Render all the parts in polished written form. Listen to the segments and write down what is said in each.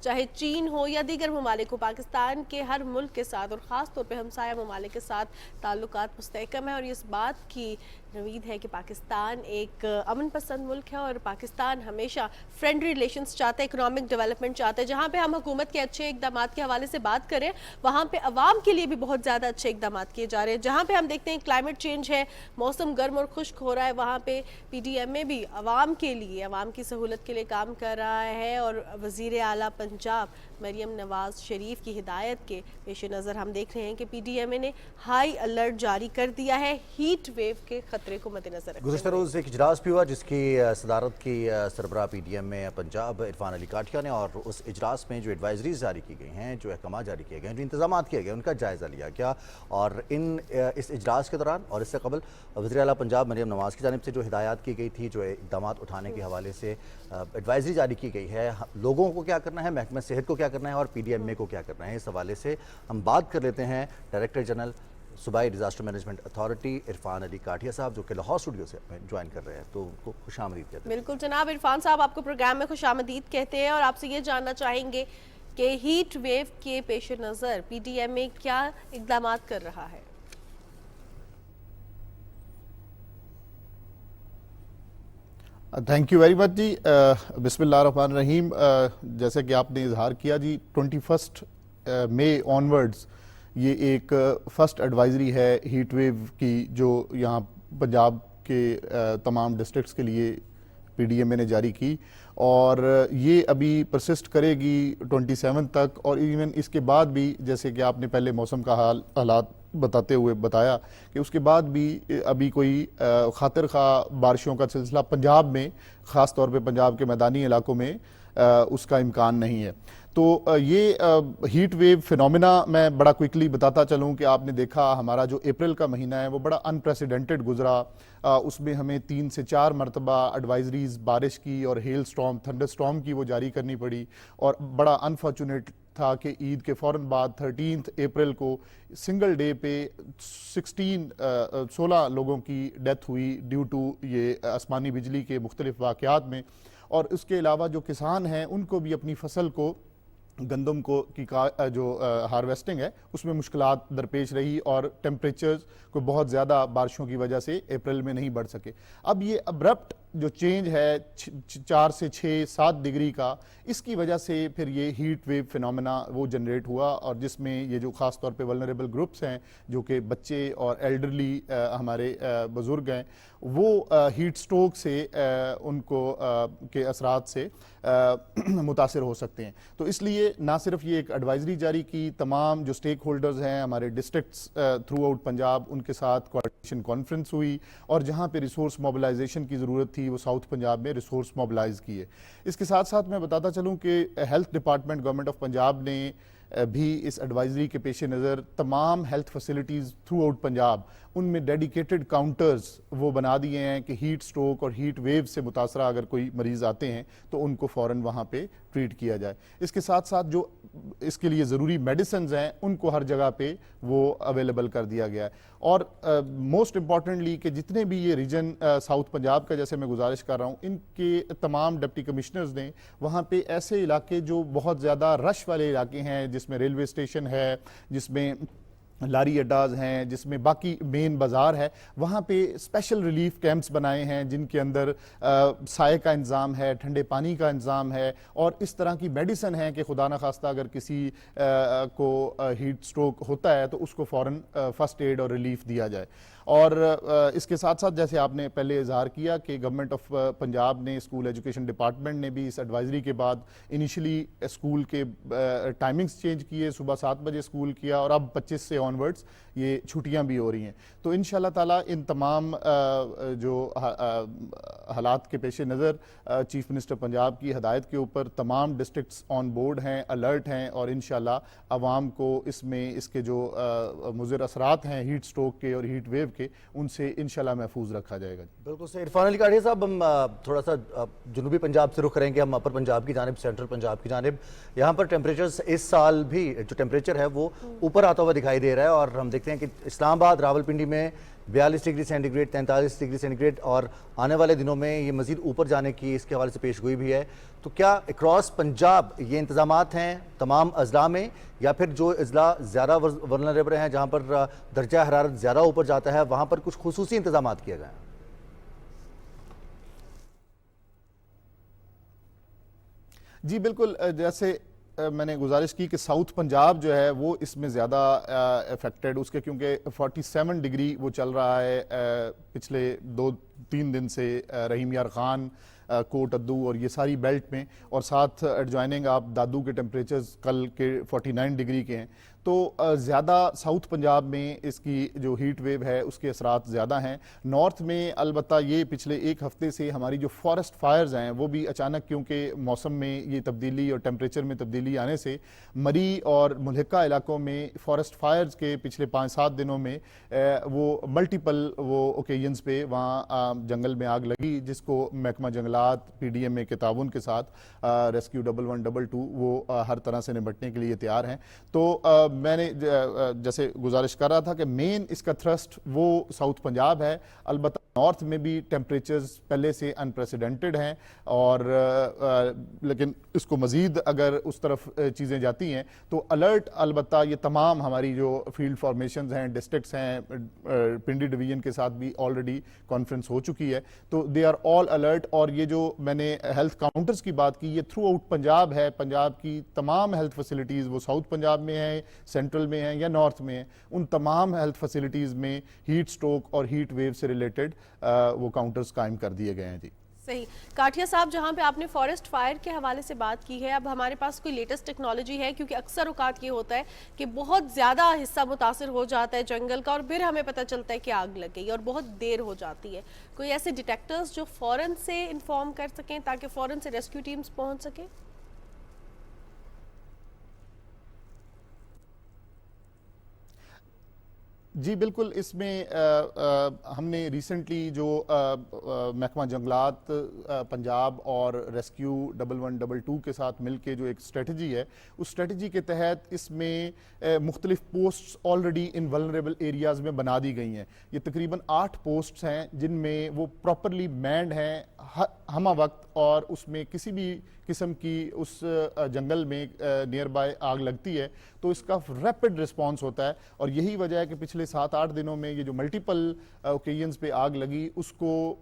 چاہے چین ہو یا دیگر ممالک ہو، پاکستان کے ہر ملک کے ساتھ اور خاص طور پہ ہمسایہ ممالک کے ساتھ تعلقات مستحکم ہیں، اور اس بات کی امید ہے کہ پاکستان ایک امن پسند ملک ہے اور پاکستان ہمیشہ فرینڈلی ریلیشنز چاہتا ہے، اکنامک ڈیولپمنٹ چاہتا ہے. جہاں پہ ہم حکومت کے اچھے اقدامات کے حوالے سے بات کریں وہاں پہ عوام کے لیے بھی بہت زیادہ اچھے اقدامات کیے جا رہے ہیں. جہاں پہ ہم دیکھتے ہیں کلائمیٹ چینج ہے، موسم گرم اور خشک ہو رہا ہے، وہاں پہ پی ڈی ایم اے بھی عوام کے لیے، عوام کی سہولت کے لیے کام کر رہا ہے. اور وزیر اعلیٰ پنجاب مریم نواز شریف کی ہدایت کے پیش نظر ہم دیکھ رہے ہیں کہ پی ڈی ایم اے نے ہائی الرٹ جاری کر دیا ہے ہیٹ ویو کے خطرے کو مد نظر رکھتے گزشتہ روز ایک اجلاس بھی ہوا جس کی صدارت کی سربراہ پی ڈی ایم اے پنجاب عرفان علی کاٹیا نے، اور اس اجلاس میں جو ایڈوائزریز جاری کی گئی ہیں، جو احکامات جاری کیے گئے ہیں، جو انتظامات کیے گئے ان کا جائزہ لیا گیا. اور اس اجلاس کے دوران اور اس سے قبل وزیر اعلیٰ پنجاب مریم نواز کی جانب سے جو ہدایات کی گئی تھی، جو اقدامات اٹھانے کے حوالے سے ایڈوائزری جاری کی گئی ہے، لوگوں کو کیا کرنا ہے، محکمہ صحت کو کیا کرنا ہے اور پی ڈی ایم اے کو کیا کرنا ہے، اس حوالے سے ہم بات کر لیتے ہیں ڈائریکٹر جنرل صوبائی ڈیزاسٹر مینجمنٹ اتھارٹی عرفان علی کاٹیا صاحب، جو کہ لاہور اسٹوڈیو سے جوائن کر رہے ہیں. تو ان کو خوش آمدید کہتے ہیں. بالکل جناب عرفان صاحب، آپ کو پروگرام میں خوش آمدید کہتے ہیں اور آپ سے یہ جاننا چاہیں گے کہ ہیٹ ویو کے پیش نظر پی ڈی ایم اے کیا اقدامات کر رہا ہے؟ تھینک یو ویری مچ جی. بسم اللہ الرحمن الرحیم. جیسے کہ آپ نے اظہار کیا جی، 21 مئی آنورڈز یہ ایک فرسٹ ایڈوائزری ہے ہیٹ ویو کی، جو یہاں پنجاب کے تمام ڈسٹرکٹس کے لیے پی ڈی ایم اے نے جاری کی، اور یہ ابھی پرسسٹ کرے گی 27 تک. اور ایون اس کے بعد بھی، جیسے کہ آپ نے پہلے موسم کا حالات بتاتے ہوئے بتایا کہ اس کے بعد بھی ابھی کوئی خاطر خواہ بارشوں کا سلسلہ پنجاب میں، خاص طور پہ پنجاب کے میدانی علاقوں میں اس کا امکان نہیں ہے. تو یہ ہیٹ ویو فینومینا میں بڑا کوئکلی بتاتا چلوں کہ آپ نے دیکھا ہمارا جو اپریل کا مہینہ ہے وہ بڑا انپریسیڈنٹڈ گزرا. اس میں ہمیں 3 سے 4 مرتبہ ایڈوائزریز بارش کی اور ہیل سٹارم، تھنڈر سٹارم کی وہ جاری کرنی پڑی، اور بڑا انفارچونیٹ تھا کہ عید کے فوراً بعد 13 اپریل کو سنگل ڈے پہ 16 لوگوں کی ڈیتھ ہوئی ڈیو ٹو یہ آسمانی بجلی کے مختلف واقعات میں. اور اس کے علاوہ جو کسان ہیں ان کو بھی اپنی فصل کو، گندم کو کی جو ہارویسٹنگ ہے اس میں مشکلات درپیش رہی، اور ٹیمپریچرز کو بہت زیادہ بارشوں کی وجہ سے اپریل میں نہیں بڑھ سکے. اب یہ ابرپٹ جو چینج ہے 4 سے 6 7 ڈگری کا، اس کی وجہ سے پھر یہ ہیٹ ویو فینومینا وہ جنریٹ ہوا، اور جس میں یہ جو خاص طور پہ ولنریبل گروپس ہیں، جو کہ بچے اور ایلڈرلی ہمارے بزرگ ہیں، وہ ہیٹ سٹروک سے ان کو کے اثرات سے متاثر ہو سکتے ہیں. تو اس لیے نہ صرف یہ ایک ایڈوائزری جاری کی، تمام جو سٹیک ہولڈرز ہیں ہمارے ڈسٹرکٹس تھرو آؤٹ پنجاب، ان کے ساتھ کوارڈینیشن کانفرنس ہوئی، اور جہاں پہ ریسورس موبلائزیشن کی ضرورت تھی وہ ساؤتھ پنجاب میں ریسورس موبلائز کیے. اس کے ساتھ ساتھ میں بتاتا چلوں کہ health department government of Punjab نے بھی اس ایڈوائزری کے پیش نظر تمام health facilities throughout Punjab, ان میں ڈیڈیکیٹڈ کاؤنٹرز وہ بنا دیے ہیں کہ ہیٹ سٹروک اور ہیٹ ویو سے متاثرہ اگر کوئی مریض آتے ہیں تو ان کو فوراً وہاں پہ ٹریٹ کیا جائے. اس کے ساتھ ساتھ جو اس کے لیے ضروری میڈیسنز ہیں ان کو ہر جگہ پہ وہ اویلیبل کر دیا گیا ہے. اور موسٹ امپورٹنٹلی کہ جتنے بھی یہ ریجن ساؤتھ پنجاب کا، جیسے میں گزارش کر رہا ہوں، ان کے تمام ڈپٹی کمشنرز نے وہاں پہ ایسے علاقے جو بہت زیادہ رش والے علاقے ہیں، جس میں ریلوے اسٹیشن ہے، جس میں لاری اڈاز ہیں، جس میں باقی مین بازار ہے، وہاں پہ اسپیشل ریلیف کیمپس بنائے ہیں جن کے اندر سائے کا انتظام ہے، ٹھنڈے پانی کا انتظام ہے، اور اس طرح کی میڈیسن ہے کہ خدا نخواستہ اگر کسی کو ہیٹ سٹروک ہوتا ہے تو اس کو فوراً فرسٹ ایڈ اور ریلیف دیا جائے. اور اس کے ساتھ ساتھ جیسے آپ نے پہلے اظہار کیا کہ گورنمنٹ آف پنجاب نے، اسکول ایجوکیشن ڈپارٹمنٹ نے بھی اس ایڈوائزری کے بعد انیشلی اسکول کے ٹائمنگز چینج کیے، صبح 7 بجے اسکول کیا، اور اب 25 سے آنورڈز یہ چھٹیاں بھی ہو رہی ہیں. تو انشاءاللہ تعالیٰ ان تمام جو حالات کے پیش نظر چیف منسٹر پنجاب کی ہدایت کے اوپر تمام ڈسٹرکٹس آن بورڈ ہیں، الرٹ ہیں، اور انشاءاللہ عوام کو اس میں اس کے جو مضر اثرات ہیں ہیٹ سٹروک کے اور ہیٹ ویو کے، ان سے انشاءاللہ محفوظ رکھا جائے گا. بالکل صحیح. عرفان علی کاٹیا صاحب، ہم تھوڑا سا جنوبی پنجاب سے رخ کریں گے، ہم اپر پنجاب کی جانب، سینٹرل پنجاب کی جانب. یہاں پر ٹیمپریچرز اس سال بھی جو ٹیمپریچر ہے وہ اوپر آتا ہوا دکھائی دے دے رہا ہے اور ہم دیکھتے ہیں کہ اسلام آباد راولپنڈی میں 42 degree centigrade 43 degree centigrade اور آنے والے دنوں میں یہ مزید اوپر جانے کی اس کے حوالے سے پیش گوئی بھی ہے. تو کیا اکراس پنجاب یہ انتظامات ہیں تمام اضلاع میں یا پھر جو اضلاع زیادہ ورنریبل ہیں جہاں پر درجہ حرارت زیادہ اوپر جاتا ہے وہاں پر کچھ خصوصی انتظامات کیے گئے ہیں؟ جی بالکل، جیسے میں نے گزارش کی کہ ساؤتھ پنجاب جو ہے وہ اس میں زیادہ افیکٹڈ، اس کے کیونکہ 47 ڈگری وہ چل رہا ہے پچھلے 2-3 دن سے رحیم یار خان، کوٹ ادو اور یہ ساری بیلٹ میں، اور ساتھ ایڈجوائننگ آپ دادو کے ٹیمپریچرز کل کے 49 ڈگری کے ہیں. تو زیادہ ساؤتھ پنجاب میں اس کی جو ہیٹ ویو ہے اس کے اثرات زیادہ ہیں. نارتھ میں البتہ یہ پچھلے ایک ہفتے سے ہماری جو فارسٹ فائرز ہیں وہ بھی اچانک، کیونکہ موسم میں یہ تبدیلی اور ٹیمپریچر میں تبدیلی آنے سے مری اور ملحقہ علاقوں میں فارسٹ فائرز کے پچھلے 5-7 دنوں میں وہ ملٹیپل وہ اوکیجنز پہ وہاں جنگل میں آگ لگی، جس کو محکمہ جنگلات PDMA کے تعاون کے ساتھ ریسکیو 1122 وہ ہر طرح سے نمٹنے کے لیے تیار ہیں. تو میں نے جیسے گزارش کر رہا تھا کہ مین اس کا تھرسٹ وہ ساؤتھ پنجاب ہے. البتہ نارتھ میں بھی ٹیمپریچرز پہلے سے انپریسیڈنٹڈ ہیں، اور لیکن اس کو مزید اگر اس طرف چیزیں جاتی ہیں تو الرٹ البتہ یہ تمام ہماری جو فیلڈ فارمیشنز ہیں، ڈسٹرکٹس ہیں، پنڈی ڈویژن کے ساتھ بھی آلریڈی کانفرنس ہو چکی ہے، تو دے آر آل الرٹ. اور یہ جو میں نے ہیلتھ کاؤنٹرز کی بات کی، یہ تھرو آؤٹ پنجاب ہے. پنجاب کی تمام ہیلتھ فیسلٹیز وہ ساؤتھ پنجاب میں ہیں، سینٹرل میں ہیں یا نارتھ میں ہیں، ان تمام ہیلتھ فیسلٹیز میں ہیٹ سٹروک اور ہیٹ ویو سے ریلیٹڈ وہ کاؤنٹرز قائم کر دیے گئے ہیں. جی صحیح. کاٹیا صاحب، جہاں پہ آپ نے فارسٹ فائر کے حوالے سے بات کی ہے، اب ہمارے پاس کوئی لیٹسٹ ٹیکنالوجی ہے؟ کیونکہ اکثر اوقات یہ ہوتا ہے کہ بہت زیادہ حصہ متاثر ہو جاتا ہے جنگل کا اور پھر ہمیں پتہ چلتا ہے کہ آگ لگ گئی اور بہت دیر ہو جاتی ہے. کوئی ایسے ڈیٹیکٹرز جو فوراً سے انفارم کر سکیں تاکہ فوراً سے ریسکیو ٹیمز پہنچ سکیں؟ جی بالکل، اس میں ہم نے ریسنٹلی جو محکمہ جنگلات پنجاب اور ریسکیو 1122 کے ساتھ مل کے جو ایک اسٹریٹجی ہے، اس اسٹریٹجی کے تحت اس میں مختلف پوسٹس آلریڈی ان ولنریبل ایریاز میں بنا دی گئی ہیں. یہ تقریباً 8 پوسٹس ہیں جن میں وہ پراپرلی مینڈ ہیں ہمہ وقت، اور اس میں کسی بھی قسم کی اس جنگل میں نیئر بائی آگ لگتی ہے تو اس کا ریپڈ رسپانس ہوتا ہے. اور یہی وجہ ہے کہ پچھلے 7-8 دنوں میں یہ جو ملٹیپل اوکیجنز پہ آگ لگی، اس کو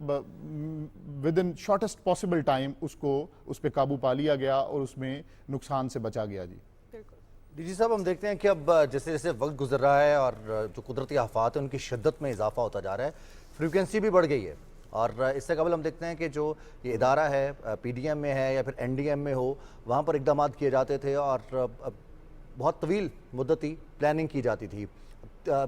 ود ان شارٹسٹ پاسبل ٹائم اس پہ قابو پا لیا گیا اور اس میں نقصان سے بچا گیا. جی صاحب، ہم دیکھتے ہیں کہ اب جیسے جیسے وقت گزر رہا ہے اور جو قدرتی آفات ہیں ان کی شدت میں اضافہ ہوتا جا رہا ہے، فریکوینسی بھی بڑھ گئی ہے. اور اس سے قبل ہم دیکھتے ہیں کہ جو یہ ادارہ ہے PDM میں ہے یا پھر NDM میں ہو، وہاں پر اقدامات کیے جاتے تھے اور بہت طویل مدتی پلاننگ کی جاتی تھی.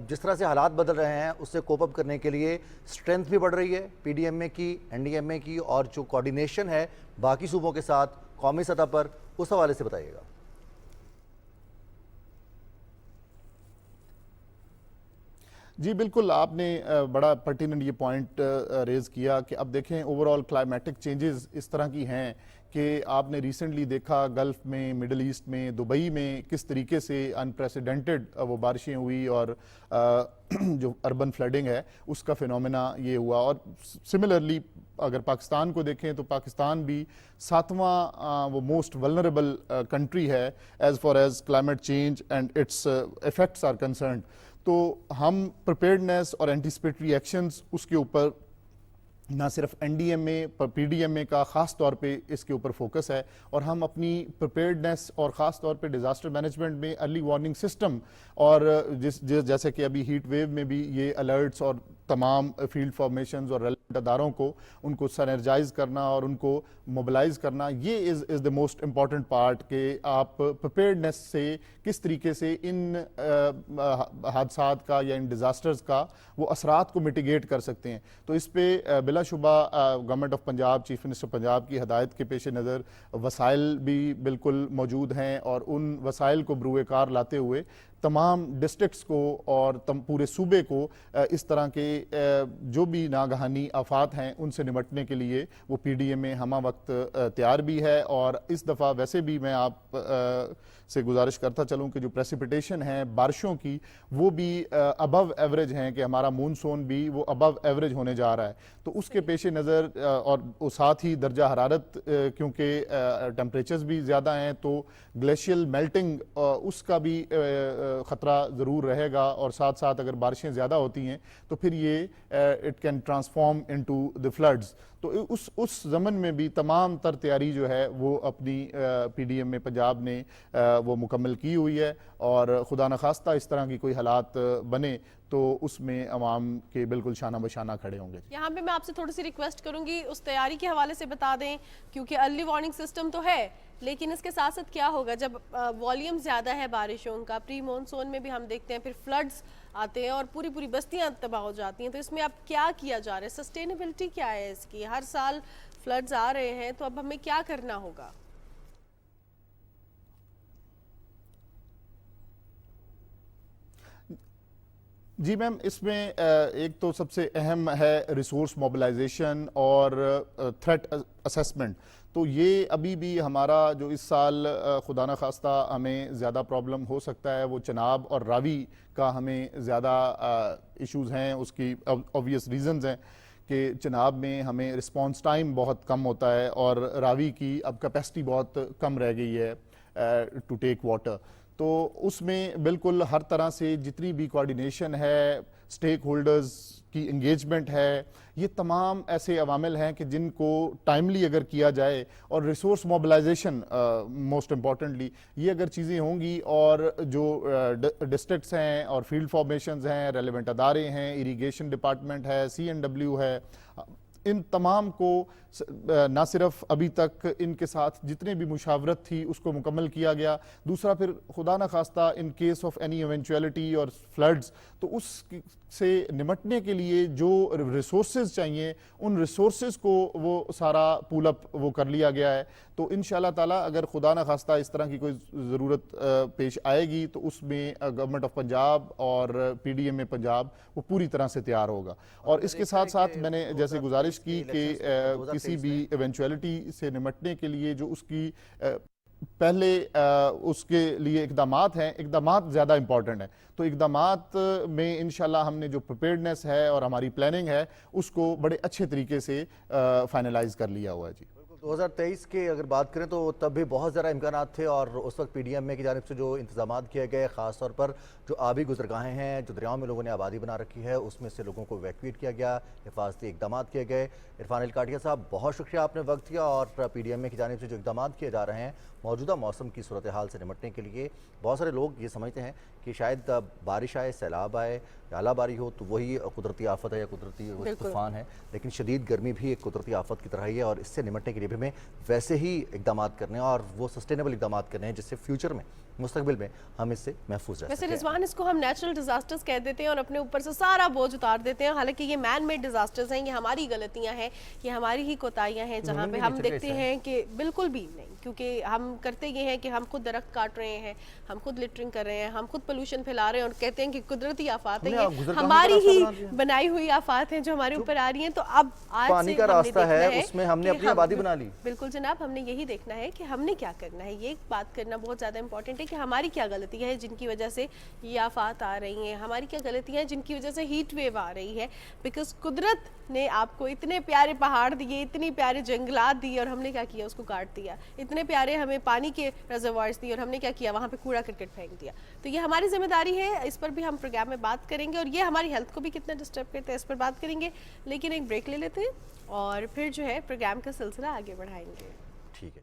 جس طرح سے حالات بدل رہے ہیں اس سے کوپ اپ کرنے کے لیے اسٹرینتھ بھی بڑھ رہی ہے PDMA کی، NDMA کی، اور جو کوارڈینیشن ہے باقی صوبوں کے ساتھ قومی سطح پر، اس حوالے سے بتائیے گا. جی بالکل، آپ نے بڑا پرٹیننٹ یہ پوائنٹ ریز کیا کہ اب دیکھیں اوورآل کلائمیٹک چینجز اس طرح کی ہیں کہ آپ نے ریسنٹلی دیکھا گلف میں، مڈل ایسٹ میں، دبئی میں کس طریقے سے انپریسیڈنٹڈ وہ بارشیں ہوئی اور جو اربن فلڈنگ ہے اس کا فینومینا یہ ہوا. اور سملرلی اگر پاکستان کو دیکھیں تو پاکستان بھی 7واں وہ موسٹ ولنریبل کنٹری ہے as far as climate change and its effects are concerned. تو ہم پریپیئرڈنیس اور اینٹیسپیٹری ایکشنز اس کے اوپر نہ صرف NDMA پر PDMA کا خاص طور پہ اس کے اوپر فوکس ہے، اور ہم اپنی پریپیئرڈنیس اور خاص طور پہ ڈیزاسٹر مینجمنٹ میں ارلی وارننگ سسٹم، اور جیسے کہ ابھی ہیٹ ویو میں بھی یہ الرٹس اور تمام فیلڈ فارمیشنز اور ریلیونٹ اداروں کو ان کو سینرجائز کرنا اور ان کو موبلائز کرنا، یہ از دا موسٹ امپورٹنٹ پارٹ کہ آپ پریپیئرڈنیس سے کس طریقے سے ان حادثات کا یا ان ڈیزاسٹرز کا وہ اثرات کو میٹیگیٹ کر سکتے ہیں. تو اس پہ بلا شبہ government of Punjab, chief minister Punjab کی ہدایت کے پیش نظر وسائل بھی بالکل موجود ہیں، اور ان وسائل کو بروئے کار لاتے ہوئے تمام ڈسٹرکٹس کو اور پورے صوبے کو اس طرح کے جو بھی ناگہانی آفات ہیں ان سے نمٹنے کے لیے وہ پی ڈی ایم میں ہمہ وقت تیار بھی ہے. اور اس دفعہ ویسے بھی میں آپ سے گزارش کرتا چلوں کہ جو پریسیپیٹیشن ہے بارشوں کی وہ بھی ابو ایوریج ہیں, کہ ہمارا مونسون بھی وہ ابو ایوریج ہونے جا رہا ہے. تو اس کے پیش نظر اور ساتھ ہی درجہ حرارت کیونکہ ٹیمپریچرز بھی زیادہ ہیں تو گلیشیل میلٹنگ اس کا بھی خطرہ ضرور رہے گا, اور ساتھ ساتھ اگر بارشیں زیادہ ہوتی ہیں تو پھر یہ it can transform into the floods. تو اس ضمن میں بھی تمام تر تیاری جو ہے وہ اپنی پی ڈی ایم میں پنجاب نے وہ مکمل کی ہوئی ہے, اور خدا نخواستہ اس طرح کی کوئی حالات بنے تو اس میں عوام کے بالکل شانہ بشانہ کھڑے ہوں گے. یہاں پہ میں آپ سے تھوڑی سی ریکویسٹ کروں گی اس تیاری کے حوالے سے بتا دیں, کیونکہ ارلی وارننگ سسٹم تو ہے لیکن اس کے ساتھ ساتھ کیا ہوگا جب والیوم زیادہ ہے بارشوں کا, پری مونسون میں بھی ہم دیکھتے ہیں پھر فلڈز آتے ہیں اور پوری بستیاں تباہ ہو جاتی ہیں, تو اس میں اب کیا کیا جا رہا ہے, سسٹینیبلٹی کیا ہے اس کی؟ ہر سال فلڈز آ رہے ہیں تو اب ہمیں کیا کرنا ہوگا؟ جی میم, اس میں ایک تو سب سے اہم ہے ریسورس موبلائزیشن اور تھریٹ اسیسمنٹ. تو یہ ابھی بھی ہمارا جو اس سال خدا نخواستہ ہمیں زیادہ پرابلم ہو سکتا ہے وہ چناب اور راوی کا ہمیں زیادہ ایشوز ہیں. اس کی اوبویس ریزنز ہیں کہ چناب میں ہمیں رسپانس ٹائم بہت کم ہوتا ہے اور راوی کی اب کیپیسٹی بہت کم رہ گئی ہے ٹو ٹیک واٹر. تو اس میں بالکل ہر طرح سے جتنی بھی کوارڈینیشن ہے, سٹیک ہولڈرز کی انگیجمنٹ ہے, یہ تمام ایسے عوامل ہیں کہ جن کو ٹائملی اگر کیا جائے اور ریسورس موبلائزیشن موسٹ امپورٹنٹلی یہ اگر چیزیں ہوں گی اور جو ڈسٹرکٹس ہیں اور فیلڈ فارمیشنز ہیں, ریلیونٹ ادارے ہیں, اریگیشن ڈپارٹمنٹ ہے, CNW ہے, ان تمام کو نہ صرف ابھی تک ان کے ساتھ جتنے بھی مشاورت تھی اس کو مکمل کیا گیا, دوسرا پھر خدا نخواستہ in case of any eventuality اور فلڈز تو اس سے نمٹنے کے لیے جو ریسورسز چاہیے ان ریسورسز کو وہ سارا پول اپ وہ کر لیا گیا ہے. تو انشاءاللہ تعالی اگر خدا نخواستہ اس طرح کی کوئی ضرورت پیش آئے گی تو اس میں گورنمنٹ آف پنجاب اور پی ڈی ایم میں پنجاب وہ پوری طرح سے تیار ہوگا. اور اس کے ساتھ ساتھ میں نے جیسے گزارش کی کہ کسی بھی ایونچویلٹی سے نمٹنے کے لیے جو اس کی پہلے اس کے لیے اقدامات ہیں, اقدامات زیادہ امپورٹنٹ ہیں. تو اقدامات میں انشاءاللہ ہم نے جو پریپیئرڈنس ہے اور ہماری پلاننگ ہے اس کو بڑے اچھے طریقے سے فائنلائز کر لیا ہوا ہے. جی 2023 کے اگر بات کریں تو تب بھی بہت زیادہ امکانات تھے اور اس وقت پی ڈی ایم میں کی جانب سے جو انتظامات کیے گئے, خاص طور پر جو آبی گزرگاہیں ہیں, جو دریاؤں میں لوگوں نے آبادی بنا رکھی ہے, اس میں سے لوگوں کو ایویکویٹ کیا گیا, حفاظتی اقدامات کیے گئے. عرفان الکاٹیا صاحب بہت شکریہ, آپ نے وقت دیا, اور پی ڈی ایم میں کی جانب سے جو اقدامات کیے جا رہے ہیں موجودہ موسم کی صورتحال سے نمٹنے کے لیے, بہت سارے لوگ یہ سمجھتے ہیں کہ شاید بارش آئے, سیلاب آئے, اعلیٰ باری ہو تو وہی قدرتی آفت ہے یا قدرتی طوفان ہے, لیکن شدید گرمی بھی ایک قدرتی آفت کی طرح ہی ہے, اور اس سے نمٹنے کے لیے بھی ہمیں ویسے ہی اقدامات کرنے ہیں اور وہ سسٹینیبل اقدامات کرنے ہیں جس سے فیوچر میں مستقبل میں ہم اس سے محفوظ رہ سکیں. ویسے رضوان اس کو ہم نیچرل ڈیزاسٹرز کہہ دیتے ہیں اور اپنے اوپر سے سارا بوجھ اتار دیتے ہیں, حالانکہ یہ مین میڈ ڈیزاسٹرز ہیں, یہ ہماری غلطیاں ہیں, یہ ہماری ہی کوتاہیاں ہیں, جہاں پہ ہم دیکھتے ہیں کہ بالکل بھی نہیں, کیونکہ ہم کرتے یہ ہیں کہ ہم خود درخت کاٹ رہے ہیں, ہم خود لٹرنگ کر رہے ہیں, ہم خود پولوشن پھیلا رہے ہیں اور کہتے ہیں کہ قدرتی آفات ہیں, یہ ہماری ہی بنائی ہوئی آفات ہیں جو ہمارے اوپر آ رہی ہیں. تو اب آج پانی کا راستہ ہے, اس میں ہم نے اپنی آبادی بنا لی. بالکل جناب, ہم نے یہی دیکھنا ہے کہ ہم نے کیا کرنا ہے. یہ بات کرنا بہت زیادہ امپورٹنٹ ہے کہ ہماری کیا غلطیاں ہیں جن کی وجہ سے یہ آفات آ رہی ہیں, ہماری کیا غلطیاں ہیں جن کی وجہ سے ہیٹ ویو آ رہی ہے. بیکاز قدرت نے آپ کو اتنے پیارے پہاڑ دیے, اتنی پیارے جنگلات دیے, اور ہم نے کیا کیا, اس کو کاٹ دیا. اتنے پیارے ہمیں پانی کے ریزروائرز دیے اور ہم نے کیا کیا, وہاں پہ کوڑا کرکٹ پھینک دیا. تو یہ ہماری ذمہ داری ہے, اس پر بھی ہم پروگرام میں بات کریں گے, اور یہ ہماری ہیلتھ کو بھی کتنا ڈسٹرب کرتے ہیں اس پر بات کریں گے. لیکن ایک بریک لے لیتے ہیں اور پھر جو ہے پروگرام کا سلسلہ آگے بڑھائیں گے. ٹھیک ہے.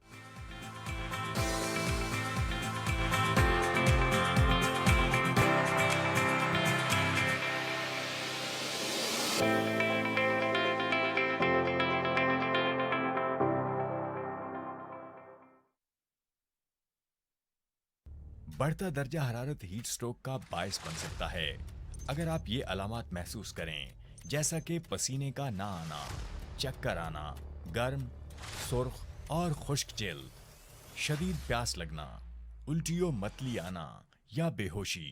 بڑھتا درجہ حرارت ہیٹ سٹروک کا باعث بن سکتا ہے. اگر آپ یہ علامات محسوس کریں جیسا کہ پسینے کا نہ آنا, چکر آنا, گرم, سرخ اور خشک جلد, شدید پیاس لگنا, الٹی و متلی آنا یا بے ہوشی,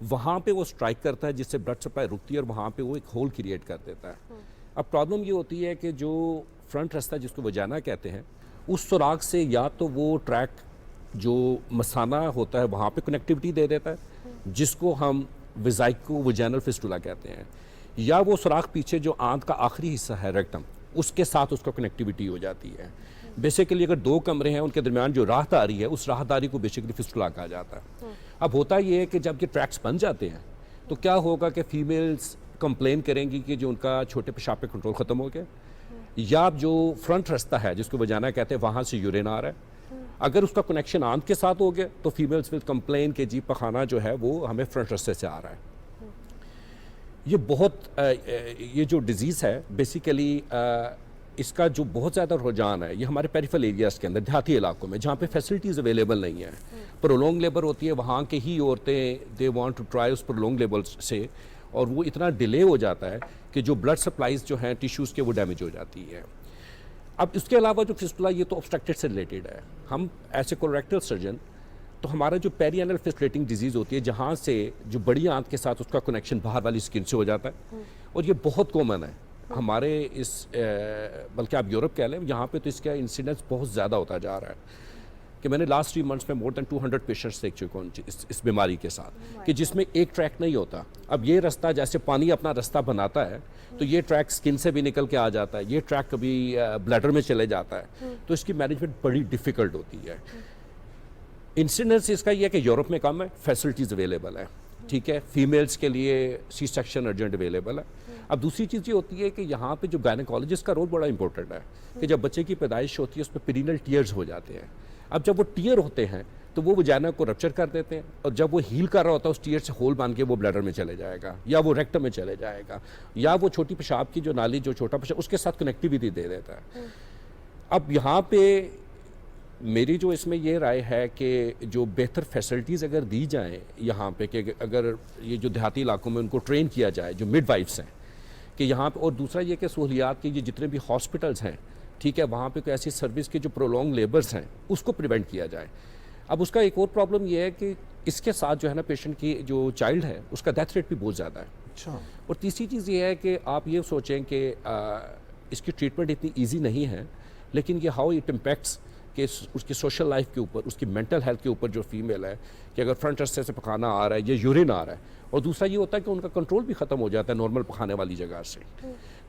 وہاں پہ وہ اسٹرائک کرتا ہے جس سے بلڈ سپلائی رکتی ہے اور وہاں پہ وہ ایک ہول کریٹ کر دیتا ہے. اب پرابلم یہ ہوتی ہے کہ جو فرنٹ رستہ جس کو وجانا کہتے ہیں اس سوراخ سے یا تو وہ ٹریک جو مثانہ ہوتا ہے وہاں پہ کنیکٹیوٹی دے دیتا ہے جس کو ہم ویزائکو وجینل فسٹولا کہتے ہیں, یا وہ سوراخ پیچھے جو آنت کا آخری حصہ ہے ریکٹم اس کے ساتھ اس کا کنیکٹیوٹی ہو جاتی ہے. بیسیکلی اگر دو کمرے ہیں ان کے درمیان جو راہداری ہے اس راہداری کو بیسیکلی فسٹولا کہا جاتا ہے. اب ہوتا یہ ہے کہ جب یہ ٹریکس بن جاتے ہیں تو کیا ہوگا کہ فیمیلز کمپلین کریں گی کہ جو ان کا چھوٹے پیشاب پہ کنٹرول ختم ہو گیا, یا جو فرنٹ رستہ ہے جس کو وجانا کہتے ہیں وہاں سے یورین آ رہا ہے. اگر اس کا کنیکشن آنت کے ساتھ ہو گیا تو فیمیلز ول کمپلین کہ جی پخانہ جو ہے وہ ہمیں فرنٹ رستے سے آ رہا ہے. یہ بہت یہ جو ڈیزیز ہے بیسیکلی اس کا جو بہت زیادہ رجحان ہے یہ ہمارے پیریفرل ایریاز کے اندر دیہاتی علاقوں میں جہاں پہ فیسلٹیز اویلیبل نہیں ہیں. پرولونگ لیبر ہوتی ہے, وہاں کے ہی عورتیں دے وانٹ ٹو ٹرائی اس پرولونگ لیبر سے, اور وہ اتنا ڈیلے ہو جاتا ہے کہ جو بلڈ سپلائیز جو ہیں ٹیشوز کے وہ ڈیمیج ہو جاتی ہے. اب اس کے علاوہ جو فسٹولا یہ تو obstructed سے ریلیٹڈ ہے. ہم ایسے کوریکٹل سرجن تو ہمارا جو پیری اینل فسٹولیٹنگ ڈیزیز ہوتی ہے جہاں سے جو بڑی آنت کے ساتھ اس کا کنیکشن باہر والی اسکن سے ہو جاتا ہے, اور یہ بہت کامن ہے ہمارے اس بلکہ آپ یورپ کہہ لیں یہاں پہ تو اس کا انسیڈنس بہت زیادہ ہوتا جا رہا ہے کہ میں نے لاسٹ 3 منتھس میں مور دین 200 پیشنٹس دیکھ چکا ہوں اس بیماری کے ساتھ کہ جس میں ایک ٹریک نہیں ہوتا. اب یہ رستہ جیسے پانی اپنا رستہ بناتا ہے تو یہ ٹریک سکن سے بھی نکل کے آ جاتا ہے, یہ ٹریک کبھی بلیڈر میں چلے جاتا ہے, تو اس کی مینجمنٹ بڑی ڈیفیکلٹ ہوتی ہے. انسیڈنس اس کا یہ ہے کہ یورپ میں کم ہے, فیسلٹیز اویلیبل ہے, ٹھیک ہے, فیمیلز کے لیے سی سیکشن ارجنٹ اویلیبل ہے. اب دوسری چیز یہ ہوتی ہے کہ یہاں پہ جو گائنیکالوجسٹ کا رول بڑا امپورٹنٹ ہے کہ جب بچے کی پیدائش ہوتی ہے اس پہ پرینل ٹیئرز ہو جاتے ہیں. اب جب وہ ٹیئر ہوتے ہیں تو وہ وجائنا کو رپچر کر دیتے ہیں, اور جب وہ ہیل کر رہا ہوتا ہے اس ٹیئر سے ہول باندھ کے وہ بلیڈر میں چلے جائے گا, یا وہ ریکٹم میں چلے جائے گا, یا وہ چھوٹی پیشاب کی جو نالی جو چھوٹا پیشاب اس کے ساتھ کنیکٹیوٹی دے دیتا ہے. اب یہاں پہ میری جو اس میں یہ رائے ہے کہ جو بہتر فیسلٹیز اگر دی جائیں یہاں پہ کہ اگر یہ جو دیہاتی علاقوں میں ان کو ٹرین کیا جائے جو مڈ وائفس ہیں کہ یہاں پہ, اور دوسرا یہ کہ سہولیات کے یہ جتنے بھی ہاسپٹلز ہیں ٹھیک ہے وہاں پہ کوئی ایسی سروس کے جو پرولونگ لیبرز ہیں اس کو پریونٹ کیا جائے. اب اس کا ایک اور پرابلم یہ ہے کہ اس کے ساتھ جو ہے نا پیشنٹ کی جو چائلڈ ہے اس کا ڈیتھ ریٹ بھی بہت زیادہ ہے. اچھا. اور تیسری چیز یہ ہے کہ آپ یہ سوچیں کہ اس کی ٹریٹمنٹ اتنی ایزی نہیں ہے, لیکن یہ ہاؤ اٹ امپیکٹس کہ اس کی سوشل لائف کے اوپر, اس کی مینٹل ہیلتھ کے اوپر جو فیمیل ہے کہ اگر فرنٹ رستے سے پخانہ آ رہا ہے یا یورین آ رہا ہے, اور دوسرا یہ ہوتا ہے کہ ان کا کنٹرول بھی ختم ہو جاتا ہے نارمل پخانے والی جگہ سے.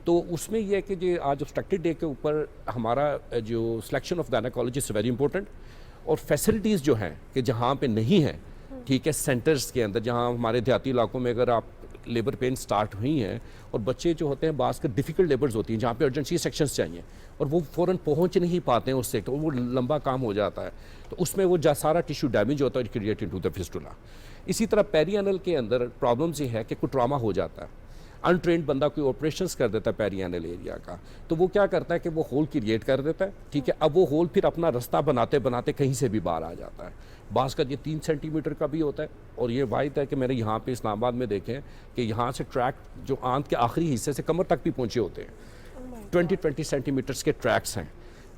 تو اس میں یہ ہے کہ جو آج obstructed ڈے کے اوپر ہمارا جو selection of gynaecologist very important, اور فیسلٹیز جو ہیں کہ جہاں پہ نہیں ہیں ٹھیک ہے سینٹرز کے اندر, جہاں ہمارے دیہاتی علاقوں میں اگر آپ لیبر پین سٹارٹ ہوئی ہیں اور بچے جو ہوتے ہیں بعض کا ڈیفیکلٹ لیبرز ہوتی ہیں جہاں پہ ارجنسی سیکشنز چاہیے اور وہ فوراً پہنچ نہیں پاتے ہیں اس سے, تو وہ لمبا کام ہو جاتا ہے, تو اس میں وہ سارا ٹیشو ڈیمیج ہوتا ہے کریٹ انٹو دا فسٹولا. اسی طرح پیری اینل کے اندر پرابلمز یہ ہے کہ کوئی ٹراما ہو جاتا ہے, انٹرینڈ بندہ کوئی آپریشنز کر دیتا ہے پیری اینل ایریا کا, تو وہ کیا کرتا ہے کہ وہ ہول کریٹ کر دیتا ہے ٹھیک ہے. اب وہ ہول پھر اپنا رستہ بناتے بناتے کہیں سے بھی باہر آ جاتا ہے. بعض کا یہ 3 سینٹی میٹر کا بھی ہوتا ہے, اور یہ واحد ہے کہ میں نے یہاں پہ اسلام آباد میں دیکھے کہ یہاں سے ٹریک جو آنت کے آخری حصے سے کمر تک بھی پہنچے ہوتے ہیں, 20 سینٹی میٹرز کے ٹریکس ہیں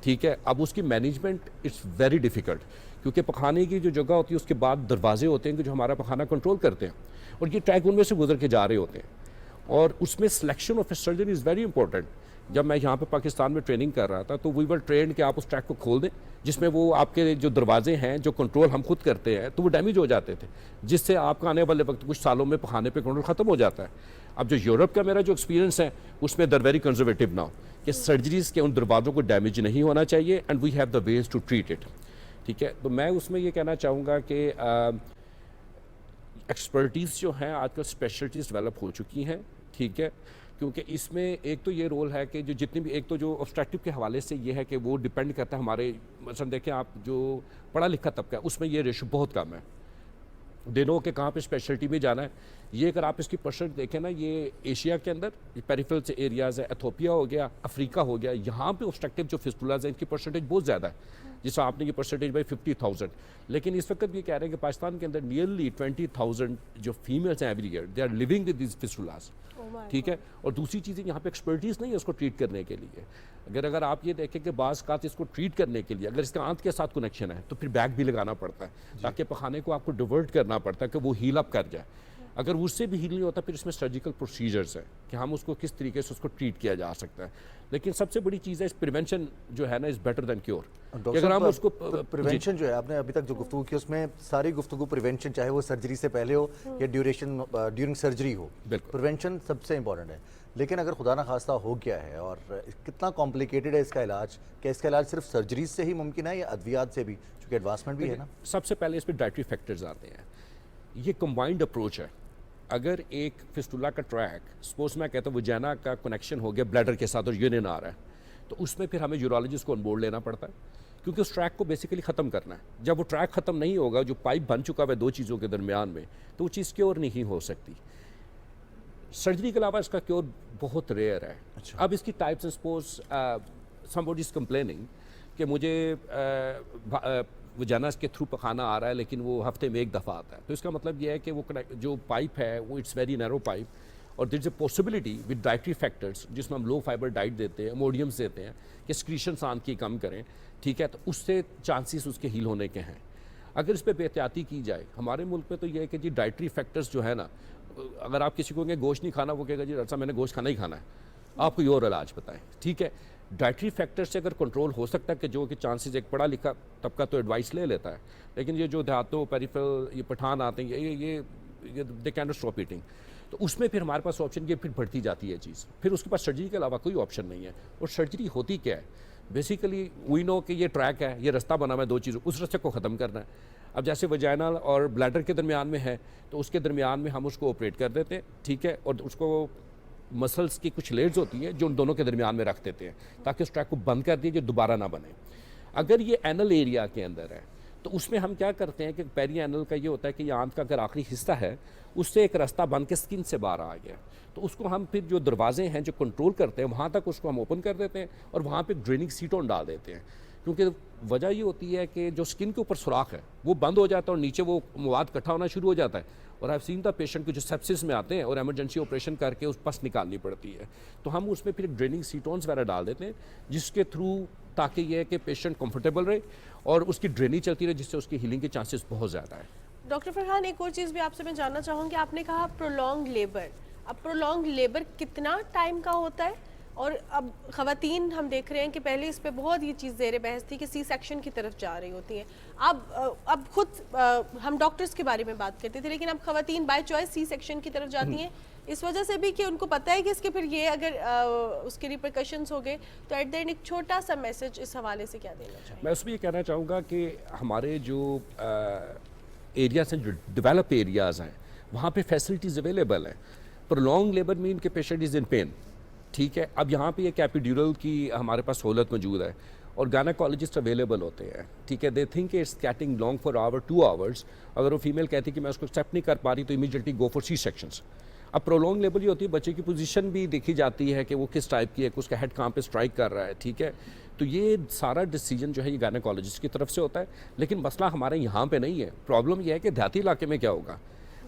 ٹھیک ہے. اب اس کی مینجمنٹ اٹس ویری ڈیفیکلٹ, کیونکہ پخانے کی جو جگہ ہوتی ہے اس کے بعد دروازے ہوتے ہیں کہ جو ہمارا پخانہ کنٹرول کرتے ہیں, اور یہ ٹریک ان میں سے گزر کے جا رہے ہوتے ہیں, اور اس میں selection of a surgeon is very important. جب میں یہاں پہ پاکستان میں ٹریننگ کر رہا تھا تو وی ور ٹرینڈ کہ آپ اس ٹریک کو کھول دیں جس میں وہ آپ کے جو دروازے ہیں جو کنٹرول ہم خود کرتے ہیں تو وہ ڈیمیج ہو جاتے تھے, جس سے آپ کا آنے والے وقت کچھ سالوں میں پخانے پہ کنٹرول ختم ہو جاتا ہے. اب جو یورپ کا میرا جو ایکسپیرینس ہے اس میں در ویری کنزرویٹو ناؤ کہ سرجریز کے ان دروازوں کو ڈیمیج نہیں ہونا چاہیے, and we have the ways to treat it ٹھیک ہے. تو میں اس میں یہ کہنا چاہوں گا کہ ایکسپرٹیز جو ہیں آج کل اسپیشلٹیز ڈیولپ ہو چکی ہیں ٹھیک ہے, کیونکہ اس میں ایک تو یہ رول ہے کہ جو جتنی بھی ایک تو جو obstructive کے حوالے سے یہ ہے کہ وہ ڈیپینڈ کرتا ہے ہمارے, مثلا دیکھیں آپ جو پڑھا لکھا طبقہ ہے اس میں یہ ریشو بہت کم ہے, دنوں کے کہاں پہ اسپیشلٹی میں جانا ہے. یہ اگر آپ اس کی پرسنٹ دیکھیں نا, یہ ایشیا کے اندر پیریفرل سے ایریاز ہے, ایتھوپیا ہو گیا, افریقہ ہو گیا, یہاں پہ obstructive جو فسٹولاز ہیں ان کی پرسنٹیج بہت زیادہ ہے, جس آپ نے یہ پرسنٹیج بائی 50,000. لیکن اس وقت بھی کہہ رہے ہیں کہ پاکستان کے اندر نیئرلی 20,000 جو فیمیلز ہیں every year they are living with these fistulas ٹھیک ہے. اور دوسری چیزیں یہاں پہ ایکسپرٹیز نہیں ہے اس کو ٹریٹ کرنے کے لیے. اگر آپ یہ دیکھیں کہ بعض کا اس کو ٹریٹ کرنے کے لیے اگر اس کا آنت کے ساتھ کنیکشن ہے تو پھر بیک بھی لگانا پڑتا ہے تاکہ پخانے کو آپ کو ڈیورٹ کرنا پڑتا ہے کہ وہ ہیل اپ کر جائے. اگر اس سے بھی ہیل نہیں ہوتا پھر اس میں سرجیکل پروسیجرز ہیں کہ ہم اس کو کس طریقے سے اس کو ٹریٹ کیا جا سکتا ہے. لیکن سب سے بڑی چیز ہے اس پریونشن جو ہے نا از بیٹر دین کیور. اگر ہم اس کو پریونشن جو ہے آپ نے ابھی تک جو گفتگو کی اس میں ساری گفتگو پریونشن چاہے وہ سرجری سے پہلے ہو یا ڈیورنگ سرجری ہو, پریونشن سب سے امپورٹنٹ ہے. لیکن اگر خدا نخواستہ ہو گیا ہے اور کتنا کمپلیکیٹڈ ہے اس کا علاج, کیا اس کا علاج صرف سرجری سے ہی ممکن ہے یا ادویات سے بھی, چونکہ ایڈوانسمنٹ بھی ہے نا؟ سب سے پہلے اس پہ ڈائٹری فیکٹرز آتے ہیں. یہ کمبائنڈ اپروچ ہے. اگر ایک فسٹولا کا ٹریک سپوز میں کہتا ہوں وجینا کا کنیکشن ہو گیا بلیڈر کے ساتھ اور یورین آ رہا ہے, تو اس میں پھر ہمیں یورولوجسٹ کو آن بورڈ لینا پڑتا ہے کیونکہ اس ٹریک کو بیسیکلی ختم کرنا ہے. جب وہ ٹریک ختم نہیں ہوگا, جو پائپ بن چکا ہے دو چیزوں کے درمیان میں, تو وہ چیز کیور نہیں ہو سکتی. سرجری کے علاوہ اس کا کیور بہت ریئر ہے. اب اس کی types suppose some body is complaining کہ مجھے وجانا کے تھرو پخانہ آ رہا ہے لیکن وہ ہفتے میں ایک دفعہ آتا ہے, تو اس کا مطلب یہ ہے کہ وہ جو پائپ ہے وہ اٹس ویری نیرو پائپ, اور there is a possibility with dietary factors جس میں ہم لو فائبر ڈائٹ دیتے ہیں, اموڈیمس دیتے ہیں کہ سکریشنس آن کی کم کریں, ٹھیک ہے, تو اس سے چانسز اس کے ہیل ہونے کے ہیں. اگر اس پہ بے احتیاطی کی جائے, ہمارے ملک میں تو یہ ہے کہ جی ڈائٹری فیکٹرز جو ہے نا, اگر آپ کسی کو کہیں گوشت نہیں کھانا, وہ کہے گا جی ڈاکٹر صاحب میں نے گوشت کھانا ہی کھانا ہے, آپ کوئی اور علاج بتائیں, ٹھیک ہے. ڈائٹری فیکٹر سے اگر کنٹرول ہو سکتا ہے کہ جو کہ چانسز, ایک پڑھا لکھا طبقہ تو ایڈوائس لے لیتا ہے, لیکن یہ جو دیہاتوں پیریفرل یہ پٹھان آتے ہیں یہ they can not stop eating, تو اس میں پھر ہمارے پاس آپشن یہ پھر بڑھتی جاتی ہے چیز. پھر اس کے پاس سرجری کے علاوہ کوئی آپشن نہیں ہے. اور سرجری ہوتی کیا ہے بیسیکلی, وی نو کہ یہ ٹریک ہے, یہ رستہ بنا ہوا ہے دو چیزوں, اس رستے کو ختم کرنا ہے. اب جیسے وجائنل اور بلیڈر کے درمیان میں ہے تو اس کے درمیان میں ہم اس کو آپریٹ کر دیتے ہیں, ٹھیک ہے, اور اس کو مسلس کی کچھ لیئرز ہوتی ہیں جو ان دونوں کے درمیان میں رکھ دیتے ہیں تاکہ اس ٹریک کو بند کر دیا جو دوبارہ نہ بنے. اگر یہ اینل ایریا کے اندر ہے تو اس میں ہم کیا کرتے ہیں کہ پیری اینل کا یہ ہوتا ہے کہ یہ آنت کا اگر آخری حصہ ہے اس سے ایک رستہ بن کے سکن سے باہر آ گیا, تو اس کو ہم پھر جو دروازے ہیں جو کنٹرول کرتے ہیں وہاں تک اس کو ہم اوپن کر دیتے ہیں اور وہاں پہ ڈریننگ سیٹون ڈال دیتے ہیں. کیونکہ وجہ یہ ہوتی ہے کہ جو سکن کے اوپر سوراخ ہے وہ بند ہو جاتا ہے اور نیچے وہ مواد اکٹھا ہونا شروع ہو جاتا ہے, اور آئی سین دا پیشنٹ کو جو سیپسس میں آتے ہیں اور ایمرجنسی آپریشن کر کے اس پس نکالنی پڑتی ہے, تو ہم اس میں پھر ڈریننگ سیٹونز وغیرہ ڈال دیتے ہیں جس کے تھرو تاکہ یہ ہے کہ پیشنٹ کمفرٹیبل رہے اور اس کی ڈریننگ چلتی رہے, جس سے اس کی ہیلنگ کے چانسز بہت زیادہ ہیں. ڈاکٹر فرحان, ایک اور چیز بھی آپ سے میں جاننا چاہوں گی, آپ نے کہا پرولونگ لیبر, اب پرولونگ لیبر کتنا ٹائم کا ہوتا ہے؟ اور اب خواتین ہم دیکھ رہے ہیں کہ پہلے اس پہ بہت یہ چیز زیر بحث تھی کہ سی سیکشن کی طرف جا رہی ہوتی ہیں. اب خود ہم ڈاکٹرز کے بارے میں بات کرتے تھے, لیکن اب خواتین بائی چوائس سی سیکشن کی طرف جاتی ہیں, اس وجہ سے بھی کہ ان کو پتہ ہے کہ اس کے پھر یہ اگر اس کے ریپرکشنز ہو گئے تو ایٹ دا اینڈ ایک چھوٹا سا میسج اس حوالے سے کیا دینا چاہیے؟ میں اس میں یہ کہنا چاہوں گا کہ ہمارے جو ایریاز ہیں, جو ڈیولپ ایریاز ہیں, وہاں پہ فیسلٹیز اویلیبل ہیں. پرولونگ لیبر مین کے پیشنٹ از ان پین, ٹھیک ہے. اب یہاں پہ ایک ایپیڈیورل کی ہمارے پاس سہولت موجود ہے اور گائنیکالوجسٹ اویلیبل ہوتے ہیں, ٹھیک ہے. They think it's getting long for hour 2 hours. اگر وہ فیمیل کہتی کہ میں اس کو ایکسیپٹ نہیں کر پا رہی تو immediately go for C sections. اب پرولونگ لیبر یہ ہوتی ہے, بچے کی پوزیشن بھی دیکھی جاتی ہے کہ وہ کس ٹائپ کی ہے, کہ اس کا ہیڈ کہاں پہ اسٹرائک کر رہا ہے, ٹھیک ہے. تو یہ سارا ڈیسیجن جو ہے یہ گائنیکالوجسٹ کی طرف سے ہوتا ہے. لیکن مسئلہ ہمارے یہاں پہ نہیں ہے. پرابلم یہ ہے کہ دیہاتی علاقے میں کیا ہوگا,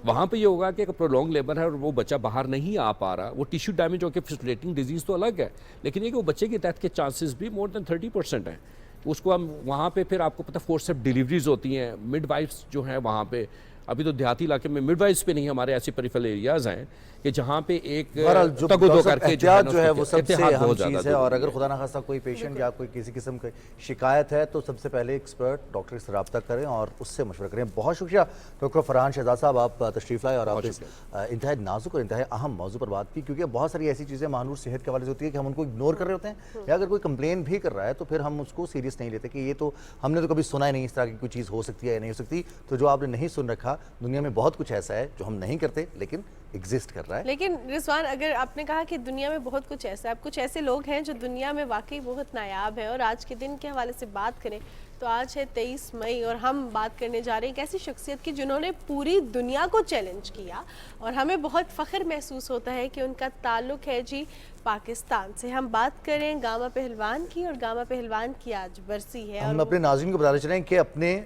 وہاں پہ یہ ہوگا کہ پرولونگ لیبر ہے اور وہ بچہ باہر نہیں آ پا رہا, وہ ٹیشو ڈیمیج ہو کے فسٹولیٹنگ ڈیزیز تو الگ ہے, لیکن یہ کہ وہ بچے کی ڈیتھ کے چانسز بھی مور دین 30% ہیں. اس کو ہم وہاں پہ پھر آپ کو پتہ فورسپ ڈیلیوریز ہوتی ہیں, مڈ وائفس جو ہیں وہاں پہ. ابھی تو دیہاتی علاقے میں مڈ وائفس پہ نہیں, ہمارے ایسے پیریفرل ایریاز ہیں کہ جہاں پہ ایک تگ و دو کر کے جو ہے وہ سب سے اہم چیز ہے. اور اگر خدا نخواستہ کوئی پیشنٹ یا کوئی کسی قسم کی شکایت ہے تو سب سے پہلے ایکسپرٹ ڈاکٹر سے رابطہ کریں اور اس سے مشورہ کریں. بہت شکریہ ڈاکٹر فرحان شہزاد صاحب, آپ تشریف لائے اور آپ اس انتہائی نازک اور انتہائی اہم موضوع پر بات کی, کیونکہ بہت ساری ایسی چیزیں مہنور صحت کے حوالے سے ہوتی ہے کہ ہم ان کو اگنور کر رہے ہوتے ہیں, یا اگر کوئی کمپلین بھی کر رہا ہے تو پھر ہم اس کو سیریس نہیں لیتے کہ یہ تو ہم نے تو کبھی سنا ہی نہیں اس طرح کی کوئی چیز ہو سکتی ہے یا نہیں ہو سکتی. تو جو آپ نے نہیں سن رکھا, دنیا میں بہت کچھ ایسا ہے جو ہم نہیں کرتے لیکن ایگزسٹ کر رہا ہے. لیکن رضوان, اگر آپ نے کہا کہ دنیا میں بہت کچھ ایسا ہے, اب کچھ ایسے لوگ ہیں جو دنیا میں واقعی بہت نایاب ہیں, اور آج کے دن کے حوالے سے بات کریں تو آج ہے 23 مئی اور ہم بات کرنے جا رہے ہیں ایک ایسی شخصیت کی جنہوں نے پوری دنیا کو چیلنج کیا, اور ہمیں بہت فخر محسوس ہوتا ہے کہ ان کا تعلق ہے جی پاکستان سے. ہم بات کریں گاما پہلوان کی, اور گاما پہلوان کی آج برسی ہے. ہم اپنے ناظرین کو بتاتے چلیں کہ اپنے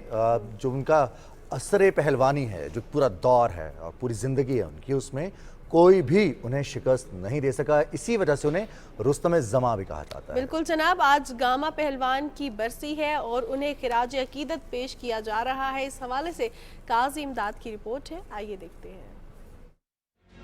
جو ان کا اثر پہلوانی ہے, جو پورا دور ہے اور پوری زندگی ہے ان کی, اس میں کوئی بھی انہیں شکست نہیں دے سکا. اسی وجہ سے انہیں رستم زماں بھی کہا جاتا ہے. بالکل جناب, آج گاما پہلوان کی برسی ہے اور انہیں خراج عقیدت پیش کیا جا رہا ہے. اس حوالے سے قاضی امداد کی رپورٹ ہے, آئیے دیکھتے ہیں.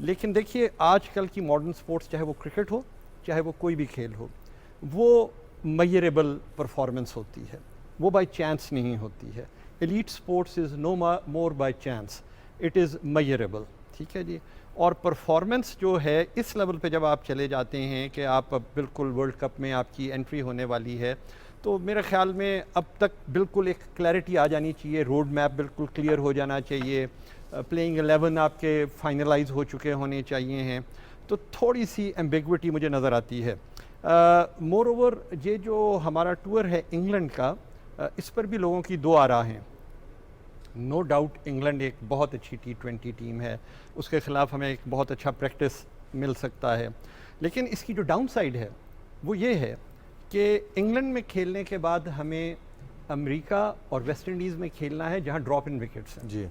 لیکن دیکھیے آج کل کی ماڈرن سپورٹس چاہے وہ کرکٹ ہو چاہے وہ کوئی بھی کھیل ہو وہ میئریبل پرفارمنس ہوتی ہے, وہ بائی چانس نہیں ہوتی ہے. Elite sports is no more by chance, it is measurable. ٹھیک ہے جی. اور پرفارمنس جو ہے اس لیول پہ جب آپ چلے جاتے ہیں کہ آپ اب بالکل ورلڈ کپ میں آپ کی انٹری ہونے والی ہے, تو میرے خیال میں اب تک بالکل ایک کلیئرٹی آ جانی چاہیے, روڈ میپ بالکل کلیئر ہو جانا چاہیے, پلینگ 11 آپ کے فائنلائز ہو چکے ہونے چاہیے ہیں. تو تھوڑی سی ایمبیگوٹی مجھے نظر آتی ہے. مور اوور یہ جو ہمارا ٹور ہے انگلینڈ کا, اس پر بھی لوگوں کی دو آراء ہیں. نو ڈاؤٹ انگلینڈ ایک بہت اچھی T20 ٹیم ہے, اس کے خلاف ہمیں ایک بہت اچھا پریکٹس مل سکتا ہے. لیکن اس کی جو ڈاؤن سائڈ ہے وہ یہ ہے کہ انگلینڈ میں کھیلنے کے بعد ہمیں امریکہ اور ویسٹ انڈیز میں کھیلنا ہے جہاں ڈراپ ان وکٹس ہیں. جی,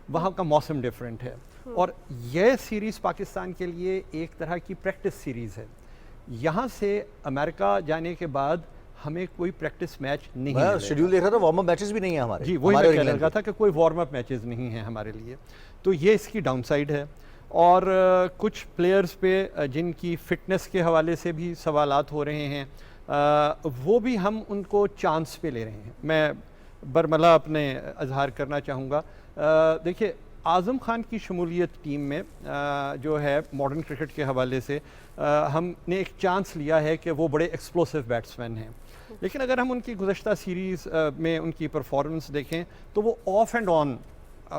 وہاں کا موسم ڈیفرنٹ ہے, اور یہ سیریز پاکستان کے لیے ایک طرح کی پریکٹس سیریز ہے. یہاں سے امریکہ جانے کے بعد ہمیں کوئی پریکٹس میچ نہیں میں شیڈیول دیکھ رہا تھا, وارم اپ میچز بھی نہیں ہیں ہمارے. جی وہی میں کہہ رہا تھا کہ کوئی وارم اپ میچز نہیں ہیں ہمارے لیے. تو یہ اس کی ڈاؤن سائڈ ہے. اور کچھ پلیئرز پہ جن کی فٹنس کے حوالے سے بھی سوالات ہو رہے ہیں, وہ بھی ہم ان کو چانس پہ لے رہے ہیں. میں برملا اپنے اظہار کرنا چاہوں گا. دیکھیے اعظم خان کی شمولیت ٹیم میں جو ہے ماڈرن کرکٹ کے حوالے سے ہم نے ایک چانس لیا ہے کہ وہ بڑے ایکسپلوسیو بیٹسمین ہیں. لیکن اگر ہم ان کی گزشتہ سیریز میں ان کی پرفارمنس دیکھیں تو وہ آف اینڈ آن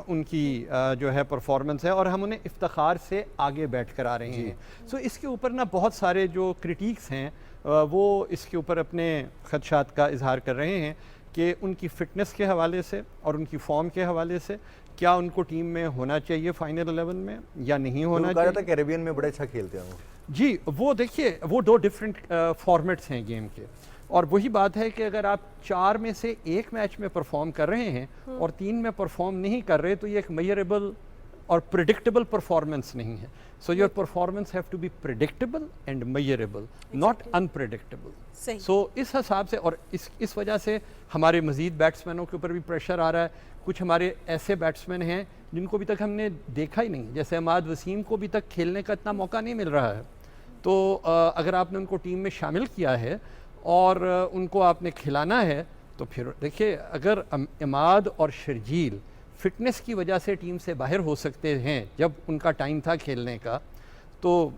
ان کی جو ہے پرفارمنس ہے, اور ہم انہیں افتخار سے آگے بیٹھ کر آ رہے ہیں. سو اس کے اوپر نا بہت سارے جو کرٹیکس ہیں وہ اس کے اوپر اپنے خدشات کا اظہار کر رہے ہیں کہ ان کی فٹنس کے حوالے سے اور ان کی فارم کے حوالے سے کیا ان کو ٹیم میں ہونا چاہیے فائنل 11 میں یا نہیں ہونا چاہیے. کیریبین میں بڑے اچھا کھیلتے ہیں وہ. جی وہ دیکھیے وہ دو ڈیفرنٹ فارمیٹس ہیں گیم کے, اور وہی بات ہے کہ اگر آپ 4 میں سے 1 میچ میں پرفارم کر رہے ہیں اور 3 میں پرفارم نہیں کر رہے تو یہ ایک میئریبل اور پریڈکٹیبل پرفارمنس نہیں ہے. So your performance have to be predictable and measurable, not unpredictable. So اس حساب سے, اور اس وجہ سے ہمارے مزید بیٹسمینوں کے اوپر بھی پریشر آ رہا ہے. کچھ ہمارے ایسے بیٹسمین ہیں جن کو ابھی تک ہم نے دیکھا ہی نہیں, جیسے عماد وسیم کو ابھی تک کھیلنے کا اتنا موقع نہیں مل رہا ہے. تو اگر آپ نے ان کو ٹیم میں شامل کیا ہے اور ان کو آپ نے کھلانا ہے تو پھر دیکھیے اگر عماد اور شرجیل فٹنس کی وجہ سے ٹیم سے باہر ہو سکتے ہیں جب ان کا ٹائم تھا کھیلنے کا, تو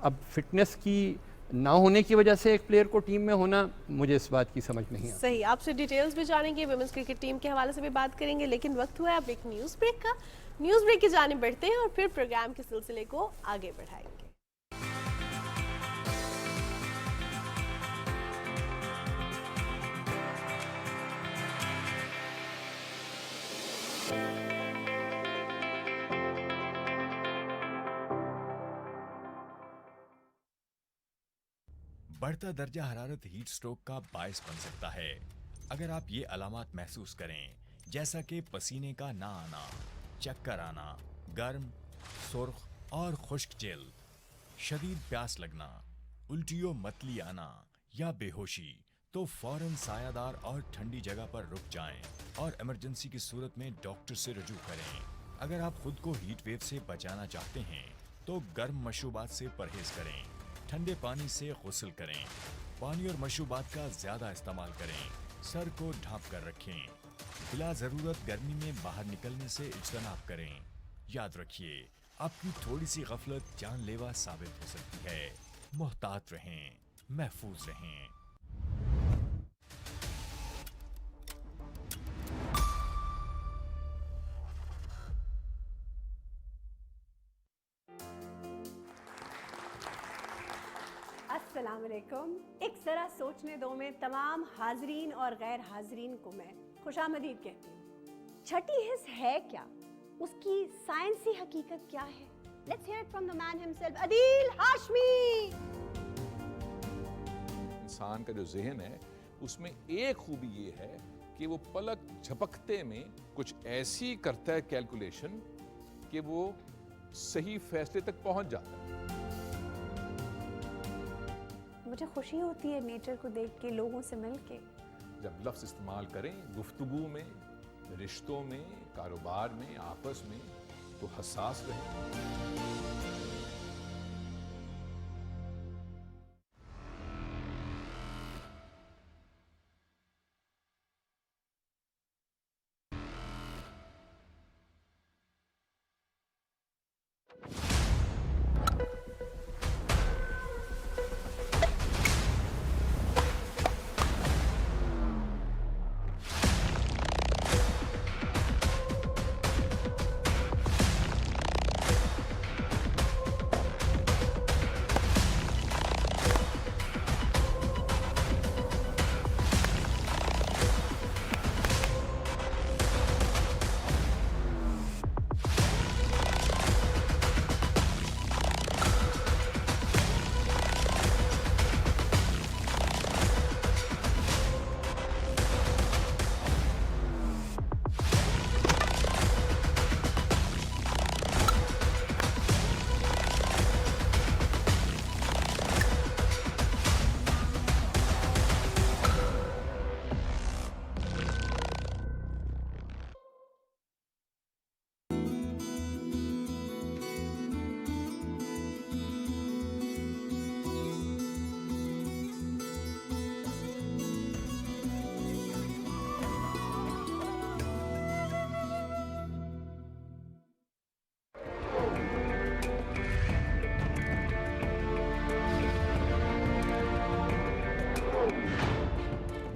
اب فٹنس کی نہ ہونے کی وجہ سے ایک پلیئر کو ٹیم میں ہونا مجھے اس بات کی سمجھ نہیں آتی. صحیح, آپ سے ڈیٹیلز بھی جانیں گے, ویمنز کرکٹ ٹیم کے حوالے سے بھی بات کریں گے, لیکن وقت ہوا ہے اب ایک نیوز بریک کا. نیوز بریک کی جانب بڑھتے ہیں اور پھر پروگرام کے سلسلے کو آگے بڑھائیں گے. بڑھتا درجہ حرارت ہیٹ سٹروک کا باعث بن سکتا ہے. اگر آپ یہ علامات محسوس کریں جیسا کہ پسینے کا نہ آنا, چکر آنا, گرم, سرخ اور خشک جلد, شدید پیاس لگنا, الٹی و متلی آنا یا بے ہوشی, تو فوراً سایہ دار اور ٹھنڈی جگہ پر رک جائیں اور ایمرجنسی کی صورت میں ڈاکٹر سے رجوع کریں. اگر آپ خود کو ہیٹ ویو سے بچانا چاہتے ہیں تو گرم مشروبات سے پرہیز کریں, ٹھنڈے پانی سے غسل کریں, پانی اور مشروبات کا زیادہ استعمال کریں, سر کو ڈھانپ کر رکھیں, بلا ضرورت گرمی میں باہر نکلنے سے اجتناب کریں. یاد رکھیے آپ کی تھوڑی سی غفلت جان لیوا ثابت ہو سکتی ہے. محتاط رہیں, محفوظ رہیں. السلام علیکم. ایک ذرا سوچنے دو میں تمام حاضرین اور غیر حاضرین کو میں خوش آمدید کہتی ہوں. چھٹی حس ہے کیا, اس کی سائنسی حقیقت کیا ہے؟ Let's hear it from the man himself, Adeel Hashmi. انسان کا جو ذہن ہے اس میں ایک خوبی یہ ہے کہ وہ پلک جھپکتے میں کچھ ایسی کرتا ہے کیلکولیشن کہ وہ صحیح فیصلے تک پہنچ جاتا ہے. مجھے خوشی ہوتی ہے نیچر کو دیکھ کے, لوگوں سے مل کے. جب لفظ استعمال کریں گفتگو میں, رشتوں میں, کاروبار میں, آپس میں, تو حساس رہیں.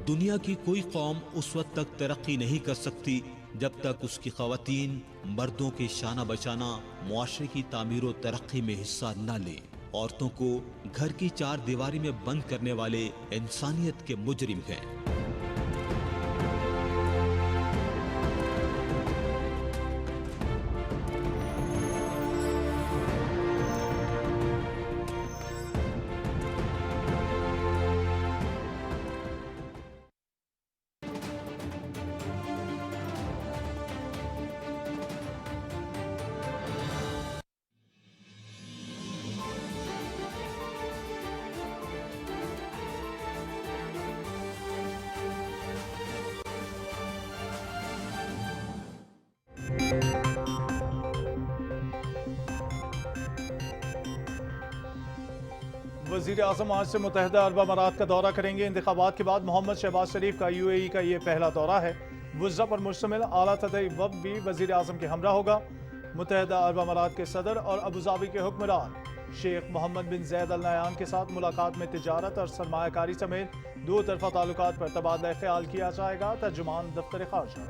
دنیا کی کوئی قوم اس وقت تک ترقی نہیں کر سکتی جب تک اس کی خواتین مردوں کے شانہ بشانہ معاشرے کی تعمیر و ترقی میں حصہ نہ لیں۔ عورتوں کو گھر کی چار دیواری میں بند کرنے والے انسانیت کے مجرم ہیں۔ وزیر اعظم آج سے متحدہ عرب امارات کا دورہ کریں گے۔ انتخابات کے بعد محمد شہباز شریف کا یو اے ای کا یہ پہلا دورہ ہے۔ وزراء پر مشتمل اعلیٰ سطحی وفد بھی وزیر اعظم کے ہمراہ ہوگا۔ متحدہ عرب امارات کے صدر اور ابوظہبی کے حکمران شیخ محمد بن زید ال نہیان کے ساتھ ملاقات میں تجارت اور سرمایہ کاری سمیت دو طرفہ تعلقات پر تبادلہ خیال کیا جائے گا۔ ترجمان دفتر خارجہ۔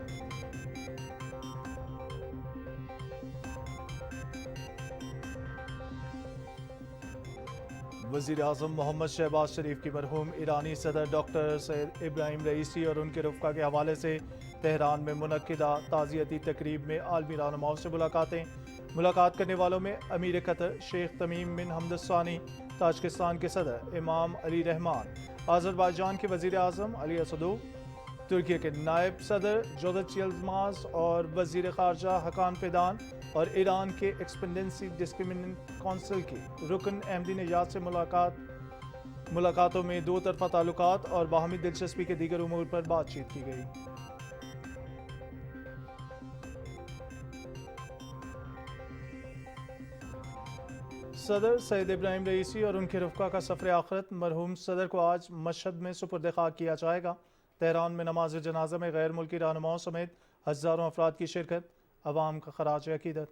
وزیر اعظم محمد شہباز شریف کی مرحوم ایرانی صدر ڈاکٹر سید ابراہیم رئیسی اور ان کے رفقا کے حوالے سے تہران میں منعقدہ تعزیتی تقریب میں عالمی رہنماؤں سے ملاقاتیں۔ ملاقات کرنے والوں میں امیر قطر شیخ تمیم بن حمد الثانی، تاجکستان کے صدر امام علی رحمان، آذربائیجان کے وزیر اعظم علی اسدوف، ترکی کے نائب صدر جودت یلماز اور وزیر خارجہ حقان فیدان، اور ایران کے ایکسپینڈنسی ڈسکریمنیٹ کونسل کے رکن احمدی نژاد سے ملاقاتوں میں دو طرفہ تعلقات اور باہمی دلچسپی کے دیگر امور پر بات چیت کی گئی۔ صدر سید ابراہیم رئیسی اور ان کے رفقا کا سفر آخرت مرحوم صدر کو آج مشہد میں سپرد خاک کیا جائے گا۔ تہران میں نماز جنازہ میں غیر ملکی رہنماؤں سمیت ہزاروں افراد کی شرکت، عوام کا خراج عقیدت۔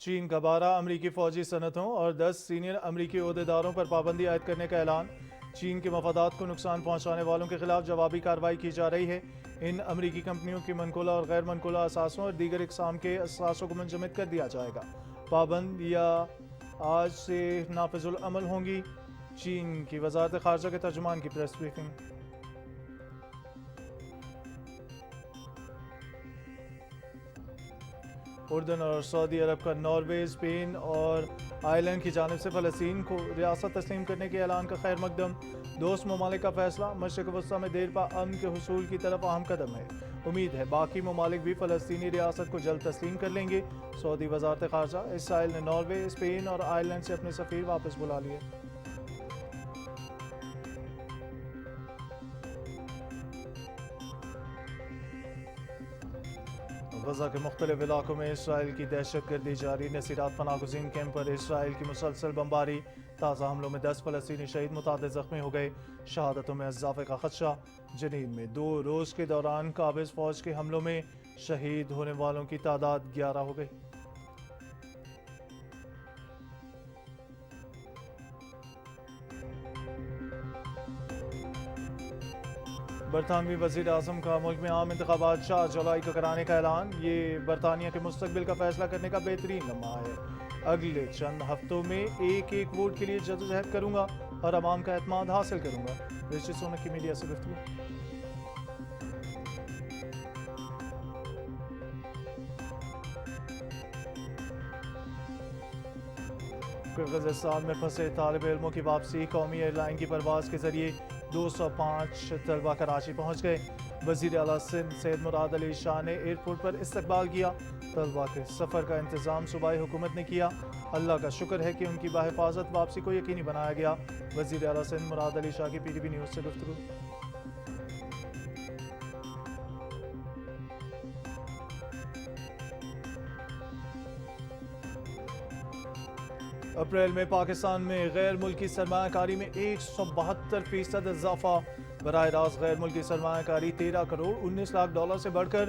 چین کا 12 امریکی فوجی صنعتوں اور 10 سینئر امریکی عہدیداروں پر پابندی عائد کرنے کا اعلان۔ چین کے مفادات کو نقصان پہنچانے والوں کے خلاف جوابی کارروائی کی جا رہی ہے۔ ان امریکی کمپنیوں کی منقولہ اور غیر منقولہ اثاثوں اور دیگر اقسام کے اثاثوں کو منجمد کر دیا جائے گا۔ پابندیاں آج سے نافذ العمل ہوں گی۔ چین کی وزارت خارجہ کے ترجمان کی پریس بریفنگ۔ اردن اور سعودی عرب کا ناروے، اسپین اور آئرلینڈ کی جانب سے فلسطین کو ریاست تسلیم کرنے کے اعلان کا خیر مقدم۔ دوست ممالک کا فیصلہ مشرق وسطیٰ میں دیر پا امن کے حصول کی طرف اہم قدم ہے۔ امید ہے باقی ممالک بھی فلسطینی ریاست کو جلد تسلیم کر لیں گے۔ سعودی وزارت خارجہ اسرائیل نے ناروے، اسپین اور آئرلینڈ سے اپنے سفیر واپس بلا لیے۔ غزہ کے مختلف علاقوں میں اسرائیل کی دہشت گردی جاری۔ نصیرات پناہ گزین کیمپ پر اسرائیل کی مسلسل بمباری۔ تازہ حملوں میں 10 فلسطینی شہید، متعدد زخمی ہو گئے۔ شہادتوں میں اضافے کا خدشہ۔ جنین میں 2 روز کے دوران قابض فوج کے حملوں میں شہید ہونے والوں کی تعداد 11 ہو گئی۔ برطانوی وزیر اعظم کا ملک میں عام انتخابات 4 جولائی کو کرانے کا اعلان۔ یہ برطانیہ کے مستقبل کا فیصلہ کرنے کا بہترین لمحہ ہے۔ اگلے چند ہفتوں میں ایک ووٹ کے لیے جدوجہد کروں گا اور عوام کا اعتماد حاصل کروں گا۔ رشی سونک کی میڈیا سے گفتگو۔ قرغیزستان میں پھنسے طالب علموں کی واپسی۔ قومی ایئر لائن کی پرواز کے ذریعے 205 طلبہ کراچی پہنچ گئے۔ وزیر اعلیٰ سندھ سید مراد علی شاہ نے ایئرپورٹ پر استقبال کیا۔ طلبہ کے سفر کا انتظام صوبائی حکومت نے کیا۔ اللہ کا شکر ہے کہ ان کی بحفاظت واپسی کو یقینی بنایا گیا۔ وزیر اعلیٰ سندھ مراد علی شاہ کی پی ٹی وی نیوز سے گفتگو۔ اپریل میں پاکستان میں غیر ملکی سرمایہ کاری میں 172% اضافہ۔ براہ راست غیر ملکی سرمایہ کاری $13 کروڑ 19 لاکھ سے بڑھ کر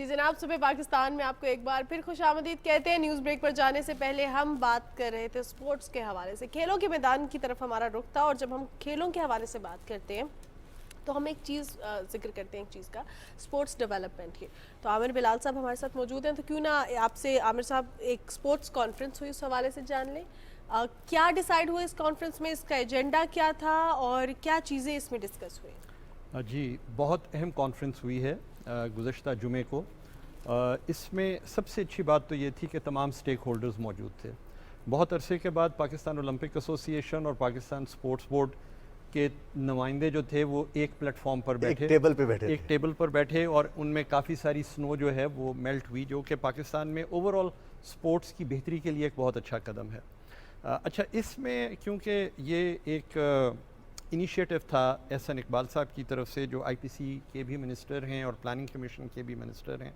جی جناب، صبح پاکستان میں آپ کو ایک بار پھر خوش آمدید کہتے ہیں۔ نیوز بریک پر جانے سے پہلے ہم بات کر رہے تھے سپورٹس کے حوالے سے، کھیلوں کے میدان کی طرف ہمارا رخ تھا، اور جب ہم کھیلوں کے حوالے سے بات کرتے ہیں تو ہم ایک چیز ذکر کرتے ہیں، ایک چیز کا، سپورٹس ڈیولپمنٹ کی۔ تو عامر بلال صاحب ہمارے ساتھ موجود ہیں، تو کیوں نہ آپ سے عامر صاحب ایک سپورٹس کانفرنس ہوئی اس حوالے سے جان لیں، کیا ڈیسائیڈ ہوئے اس کانفرنس میں، اس کا ایجنڈا کیا تھا اور کیا چیزیں اس میں ڈسکس ہوئی؟ جی، بہت اہم کانفرنس ہوئی ہے گزشتہ جمعے کو۔ اس میں سب سے اچھی بات تو یہ تھی کہ تمام سٹیک ہولڈرز موجود تھے۔ بہت عرصے کے بعد پاکستان اولمپک ایسوسی ایشن اور پاکستان سپورٹس بورڈ کے نمائندے جو تھے وہ ایک پلیٹ فارم پر بیٹھے، ایک ٹیبل پر بیٹھے، اور ان میں کافی ساری سنو جو ہے وہ میلٹ ہوئی، جو کہ پاکستان میں اوورآل سپورٹس کی بہتری کے لیے ایک بہت اچھا قدم ہے۔ اچھا، اس میں کیونکہ یہ ایک انیشیٹو تھا احسن اقبال صاحب کی طرف سے، جو IPC کے بھی منسٹر ہیں اور پلاننگ کمیشن کے بھی منسٹر ہیں،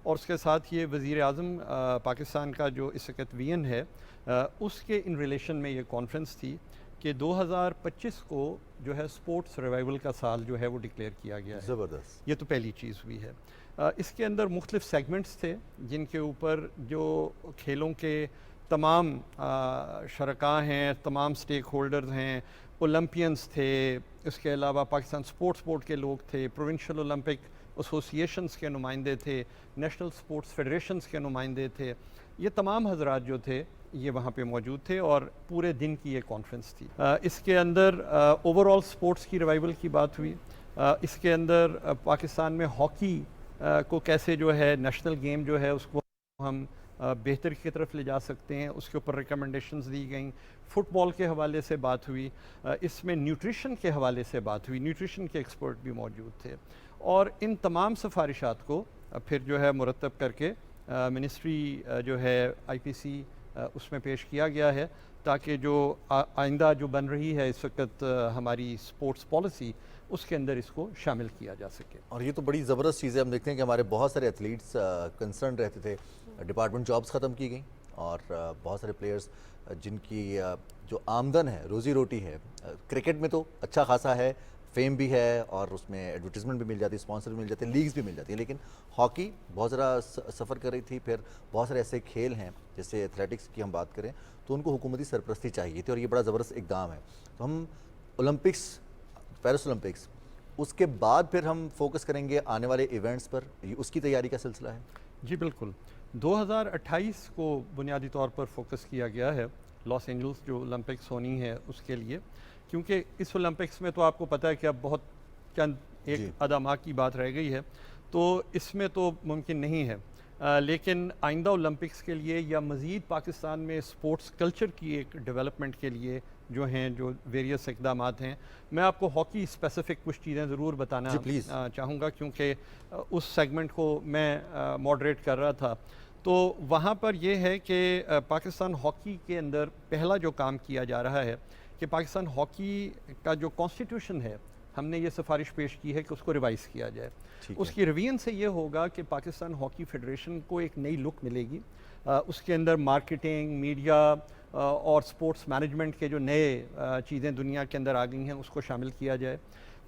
اور اس کے ساتھ یہ وزیر اعظم پاکستان کا جو اس وقت VN ہے، اس کے ان ریلیشن میں یہ کانفرنس تھی کہ 2025 کو جو ہے سپورٹس ریوائول کا سال جو ہے وہ ڈکلیئر کیا گیا ہے۔ زبردست۔ یہ تو پہلی چیز ہوئی ہے۔ اس کے اندر مختلف سیگمنٹس تھے جن کے اوپر جو کھیلوں کے تمام شرکاء ہیں، تمام سٹیک ہولڈرز ہیں، اولمپئنس تھے، اس کے علاوہ پاکستان سپورٹس بورڈ کے لوگ تھے، پروونشل اولمپک ایسوسی ایشنز کے نمائندے تھے، نیشنل سپورٹس فیڈریشنز کے نمائندے تھے، یہ تمام حضرات جو تھے یہ وہاں پہ موجود تھے، اور پورے دن کی یہ کانفرنس تھی۔ اس کے اندر اوورآل سپورٹس کی ریوائول کی بات ہوئی، اس کے اندر پاکستان میں ہاکی کو کیسے جو ہے نیشنل گیم جو ہے اس کو ہم بہتر کی طرف لے جا سکتے ہیں، اس کے اوپر ریکمنڈیشنز دی گئیں۔ فٹ بال کے حوالے سے بات ہوئی، اس میں نیوٹریشن کے حوالے سے بات ہوئی، نیوٹریشن کے ایکسپرٹ بھی موجود تھے، اور ان تمام سفارشات کو پھر جو ہے مرتب کر کے منسٹری جو ہے IPC اس میں پیش کیا گیا ہے، تاکہ جو آئندہ جو بن رہی ہے اس وقت ہماری سپورٹس پالیسی، اس کے اندر اس کو شامل کیا جا سکے۔ اور یہ تو بڑی زبردست چیز ہے، ہم دیکھتے ہیں کہ ہمارے بہت سارے ایتھلیٹس کنسرن رہتے تھے، ڈپارٹمنٹ جابز ختم کی گئیں، اور بہت سارے پلیئرز جن کی جو آمدن ہے، روزی روٹی ہے، کرکٹ میں تو اچھا خاصا ہے، فیم بھی ہے، اور اس میں ایڈورٹیزمنٹ بھی مل جاتی ہے، اسپانسر بھی مل جاتے ہیں، لیگز بھی مل جاتی ہیں، لیکن ہاکی بہت ذرا سفر کر رہی تھی۔ پھر بہت سارے ایسے کھیل ہیں جیسے ایتھلیٹکس کی ہم بات کریں تو ان کو حکومتی سرپرستی چاہیے تھی، اور یہ بڑا زبردست اقدام ہے۔ تو ہم اولمپکس، پیرس اولمپکس، اس کے بعد پھر ہم فوکس کریں گے آنے والے ایونٹس پر، اس کی تیاری کا سلسلہ ہے؟ جی بالکل، 2028 کو بنیادی طور پر فوکس کیا گیا ہے، لاس اینجلس جو اولمپکس ہونی ہے اس کے لیے، کیونکہ اس اولمپکس میں تو آپ کو پتہ ہے کہ اب بہت چند ایک آدھا ماہ کی بات رہ گئی ہے، تو اس میں تو ممکن نہیں ہے، لیکن آئندہ اولمپکس کے لیے یا مزید پاکستان میں سپورٹس کلچر کی ایک ڈیولپمنٹ کے لیے جو ہیں جو ویریس اقدامات ہیں، میں آپ کو ہاکی اسپیسیفک کچھ چیزیں ضرور بتانا چاہوں گا، کیونکہ اس سیگمنٹ کو میں ماڈریٹ کر رہا تھا۔ تو وہاں پر یہ ہے کہ پاکستان ہاکی کے اندر پہلا جو کام کیا جا رہا ہے کہ پاکستان ہاکی کا جو کانسٹیٹیوشن ہے، ہم نے یہ سفارش پیش کی ہے کہ اس کو ریوائز کیا جائے۔ اس کی ریویژن سے یہ ہوگا کہ پاکستان ہاکی فیڈریشن کو ایک نئی لک ملے گی، اس کے اندر مارکیٹنگ، میڈیا اور سپورٹس مینجمنٹ کے جو نئے چیزیں دنیا کے اندر آ گئی ہیں اس کو شامل کیا جائے۔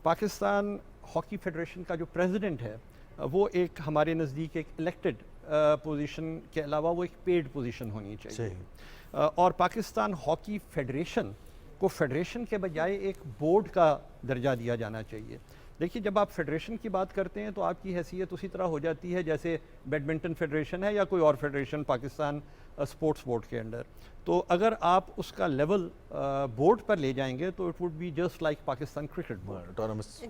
پاکستان ہاکی فیڈریشن کا جو پریزیڈنٹ ہے وہ ایک ہمارے نزدیک ایک الیکٹڈ پوزیشن کے علاوہ وہ ایک پیڈ پوزیشن ہونی چاہیے، اور پاکستان ہاکی فیڈریشن کو فیڈریشن کے بجائے ایک بورڈ کا درجہ دیا جانا چاہیے۔ دیکھیے، جب آپ فیڈریشن کی بات کرتے ہیں تو آپ کی حیثیت اسی طرح ہو جاتی ہے جیسے بیڈمنٹن فیڈریشن ہے یا کوئی اور فیڈریشن پاکستان سپورٹس بورڈ کے انڈر، تو اگر آپ اس کا لیول بورڈ پر لے جائیں گے تو it would be just like Pakistan cricket board,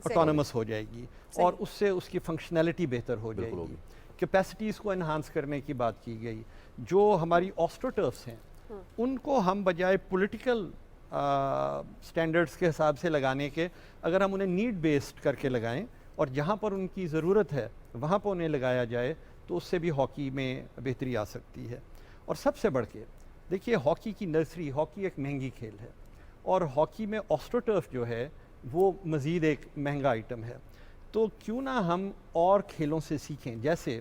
autonomous ہو جائے گی، اور اس سے اس کی فنکشنالٹی بہتر ہو جائے گی۔ کیپیسٹیز کو انہانس کرنے کی بات کی گئی، جو ہماری آسٹروٹرفس ہیں ان کو ہم بجائے پولیٹیکل سٹینڈرڈز کے حساب سے لگانے کے، اگر ہم انہیں نیڈ بیسڈ کر کے لگائیں اور جہاں پر ان کی ضرورت ہے وہاں پر انہیں لگایا جائے تو اس سے بھی ہاکی میں بہتری آ سکتی ہے۔ اور سب سے بڑھ کے دیکھیے، ہاکی کی نرسری، ہاکی ایک مہنگی کھیل ہے، اور ہاکی میں آسٹروٹرف جو ہے وہ مزید ایک مہنگا آئٹم ہے، تو کیوں نہ ہم اور کھیلوں سے سیکھیں۔ جیسے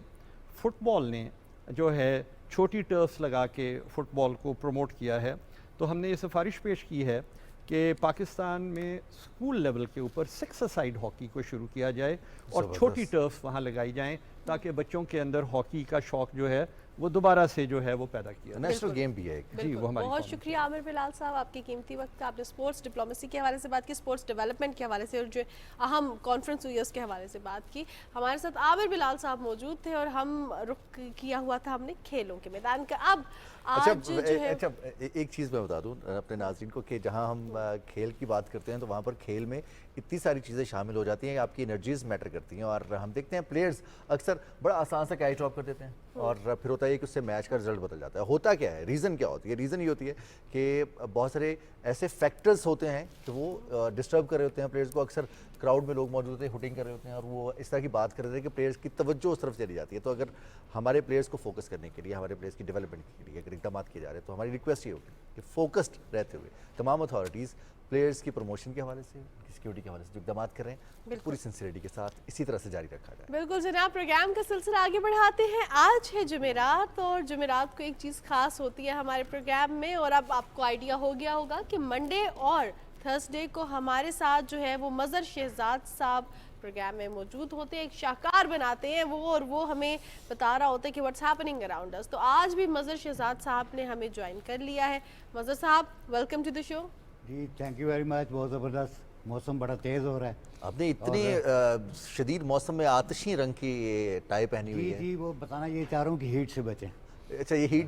فٹ بال نے جو ہے چھوٹی ٹرفس لگا کے فٹ بال کو پروموٹ کیا ہے، تو ہم نے یہ سفارش پیش کی ہے کہ پاکستان میں اسکول لیول کے اوپر 6-a-side ہاکی کو شروع کیا جائے اور چھوٹی ٹرفس وہاں لگائی جائیں تاکہ بچوں کے اندر ہاکی کا شوق جو ہے وہ دوبارہ سے جو ہے وہ پیدا کیا نیشنل گیم بھی ہے جی وہ ہماری بہت شکریہ عامر بلال صاحب آپ کے قیمتی وقت کا. آپ نے اسپورٹس ڈپلومیسی کے حوالے سے بات کی, اسپورٹس ڈیولپمنٹ کے حوالے سے اور جو اہم کانفرنس ہوئی ہے اس کے حوالے سے بات کی. ہمارے ساتھ عامر بلال صاحب موجود تھے اور ہم رخ کیا ہوا تھا ہم نے کھیلوں کے میدان کا. اب آج جو ہے اچھا ایک چیز میں بتا دوں اپنے ناظرین کو کہ جہاں ہم کھیل کی بات کرتے ہیں تو وہاں پر کھیل میں اتنی ساری چیزیں شامل ہو جاتی ہیں, آپ کی انرجیز میٹر کرتی ہیں, اور ہم دیکھتے ہیں پلیئرز اکثر بڑا آسان سا کیچ ڈراپ کر دیتے ہیں اور پھر ہوتا ہے کہ اس سے میچ کا رزلٹ بدل جاتا ہے. ہوتا کیا ہے, ریزن کیا ہوتی ہے؟ ریزن یہ ہوتی ہے کہ بہت سارے ایسے فیکٹرز ہوتے ہیں کہ وہ ڈسٹرب کر رہے ہوتے ہیں پلیئرز کو. اکثر کراؤڈ میں لوگ موجود ہوتے ہیں, ہوٹنگ کر رہے ہوتے ہیں اور وہ اس طرح کی بات کر رہے ہیں کہ پلیئرز کی توجہ اس طرف چلی جاتی ہے. تو اگر ہمارے پلیئرز کو فوکس کرنے کے لیے, ہمارے پلیئرز کی ڈیولپمنٹ کے لیے اگر اقدامات کیے جا رہے ہیں تو ہماری ریکویسٹ یہ ہوگی کہ فوکسڈ رہتے ہوئے تمام اتھارٹیز پلیئرز کی پروموشن کے حوالے سے, سیکیورٹی کے حوالے سے جو اقدامات کر رہے ہیں پوری سنسیئرٹی کے ساتھ اسی طرح سے جاری رکھا جائے. بالکل جناب, پروگرام کا سلسلہ آگے بڑھاتے ہیں. آج ہے جمعرات اور جمعرات کو ایک چیز خاص ہوتی ہے ہمارے پروگرام میں, اور اب آپ کو آئیڈیا ہو گیا ہوگا کہ منڈے اور تھرسڈے کو ہمارے ساتھ جو ہے وہ مظہر شہزاد صاحب پروگرام میں موجود ہوتے ہیں, ایک شاہکار بناتے ہیں وہ, اور وہ ہمیں بتا رہا ہوتا ہے کہ واٹس ہیپننگ اراؤنڈ اس. تو آج بھی مظہر شہزاد صاحب نے ہمیں جوائن کر لیا ہے. مظہر صاحب ویلکم ٹو دی شو. جی تھینک یو ویری مچ. بہت زبردست, موسم بڑا تیز ہو رہا ہے. آپ نے اتنی شدید موسم میں آتشی رنگ کی ٹائی پہنی ہوئی ہے. جی وہ بتانا یہ چاہ رہا ہوں کہ ہیٹ سے بچیں. اچھا یہ ہیٹ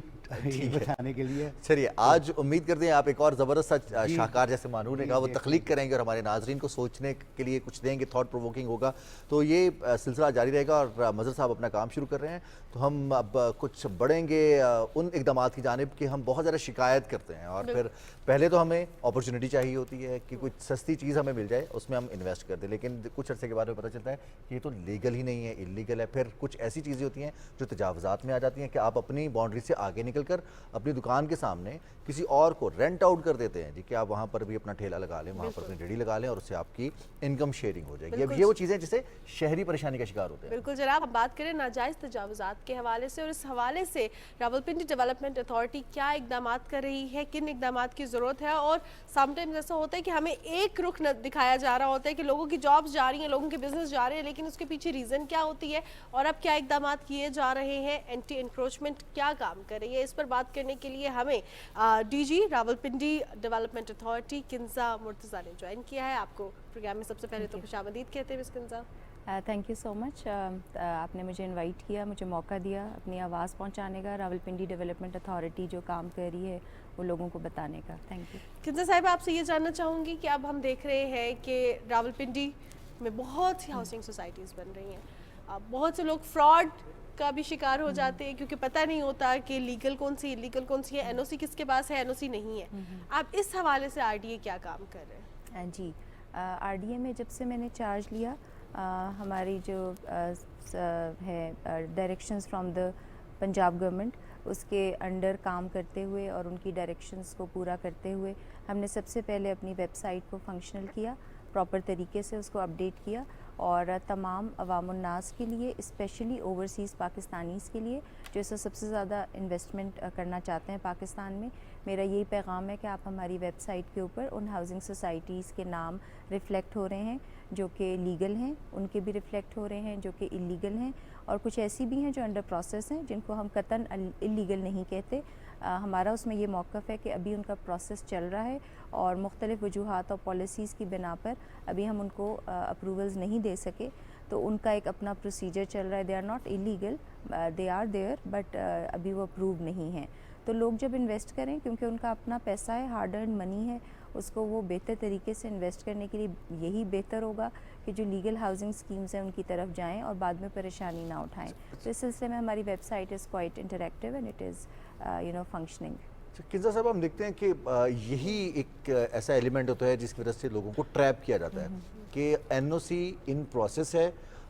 بتانے کے لیے. چلیے آج امید کرتے ہیں آپ ایک اور زبردست شاہکار جیسے مانور نے کہا وہ تخلیق کریں گے اور ہمارے ناظرین کو سوچنے کے لیے کچھ دیں گے, تھاٹ پرووکنگ ہوگا. تو یہ سلسلہ جاری رہے گا اور مظہر صاحب اپنا کام شروع کر رہے ہیں. تو ہم اب کچھ بڑھیں گے ان اقدامات کی جانب کہ ہم بہت زیادہ شکایت کرتے ہیں اور پھر پہلے تو ہمیں اپرچونٹی چاہیے ہوتی ہے کہ کچھ سستی چیز ہمیں مل جائے, اس میں ہم انویسٹ کر دیں, لیکن کچھ عرصے کے بعد میں پتہ چلتا ہے کہ یہ تو لیگل ہی نہیں ہے, انلیگل ہے. پھر کچھ ایسی چیزیں ہوتی ہیں جو تجاوزات میں آ جاتی ہیں کہ آپ اپنی باؤنڈری سے آگے نکل کر اپنی دکان کے سامنے کسی اور کو رینٹ آؤٹ کر دیتے ہیں جی کہ آپ وہاں پر بھی اپنا ٹھیلا لگا لیں, وہاں پر اپنی ریڑھی لگا لیں اور اس سے آپ کی انکم شیئرنگ ہو جائے گی. اب یہ وہ چیزیں جسے شہری پریشانی کا شکار ہوتے ہیں. بالکل جناب, ہم بات کریں ناجائز تجاوزات کے حوالے سے, اور اس حوالے سے راولپنڈی ڈیولپمنٹ اتھارٹی کیا اقدامات کر رہی ہے, کن اقدامات کی ضرورت ہے. اور سم ٹائمز ایسا ہوتا ہے کہ ہمیں ایک رخ دکھایا جا رہا ہوتا ہے کہ لوگوں کی جابز جا رہی ہیں, لوگوں کے بزنس جا رہے ہیں, لیکن اس کے پیچھے ریزن کیا ہوتی ہے اور اب کیا اقدامات کیے جا رہے ہیں, اینٹی انکروچمنٹ کیا کام کر رہی ہے. اس پر بات کرنے کے لیے ہمیں D G Rawalpindi development authority Kinza Murtaza نے جوائن کیا ہے. آپ کو پروگرام میں سب سے پہلے تو خوش آمدید کہتے ہیں مس کنزا. تھینک یو سو مچ. آپ نے مجھے انوائٹ کیا, مجھے موقع دیا اپنی آواز پہنچانے کا, راولپنڈی ڈیولپمنٹ اتھارٹی جو کام کر رہی ہے وہ لوگوں کو بتانے کا. Thank you. کنزا صاحب, آپ سے یہ جاننا چاہوں گی کہ اب ہم دیکھ رہے ہیں کہ راولپنڈی میں بہت سی ہاؤسنگ سوسائٹیز بن رہی ہیں, بہت سے لوگ فراڈ کا بھی شکار ہو جاتے ہیں کیونکہ پتہ نہیں ہوتا کہ لیگل کون سی انلیگل کون سی ہے, این او سی کس کے پاس ہے, این او سی نہیں ہے. آپ اس حوالے سے آر ڈی اے کیا کام کر رہے ہیں؟ جی آر ڈی اے میں جب سے میں نے چارج لیا, ہماری جو ہے directions from the Punjab government, اس کے انڈر کام کرتے ہوئے اور ان کی ڈائریکشنز کو پورا کرتے ہوئے ہم نے سب سے پہلے اپنی ویب سائٹ کو فنکشنل کیا, پراپر طریقے سے اس کو اپڈیٹ کیا, اور تمام عوام الناس کے لیے, اسپیشلی اوورسیز پاکستانیز کے لیے جو اس سے سب سے زیادہ انویسٹمنٹ کرنا چاہتے ہیں پاکستان میں, میرا یہی پیغام ہے کہ آپ ہماری ویب سائٹ کے اوپر ان ہاؤسنگ سوسائٹیز کے نام ریفلیکٹ ہو رہے ہیں جو کہ لیگل ہیں, ان کے بھی ریفلیکٹ ہو رہے ہیں جو کہ انلیگل ہیں, اور کچھ ایسی بھی ہیں جو انڈر پروسیس ہیں جن کو ہم قطعاً انلیگل نہیں کہتے. ہمارا اس میں یہ موقف ہے کہ ابھی ان کا پروسیس چل رہا ہے اور مختلف وجوہات اور پالیسیز کی بنا پر ابھی ہم ان کو اپروولز نہیں دے سکے, تو ان کا ایک اپنا پروسیجر چل رہا ہے. They are not illegal, they are there, but ابھی وہ اپروو نہیں ہیں. تو لوگ جب انویسٹ کریں, کیونکہ ان کا اپنا پیسہ ہے, ہارڈ ارن منی ہے, اس کو وہ بہتر طریقے سے انویسٹ کرنے کے لیے یہی بہتر ہوگا کہ جو لیگل ہاؤسنگ اسکیمز ہیں ان کی طرف جائیں اور بعد میں پریشانی نہ اٹھائیں. تو اس سلسلے میں ہماری website is quite interactive and it is functioning. Kinza صاحب, ہم دیکھتے ہیں کہ یہی ایک ایسا ایلیمنٹ ہوتا ہے جس کی وجہ سے لوگوں کو ٹریپ کیا جاتا ہے کہ N O C in process ہے,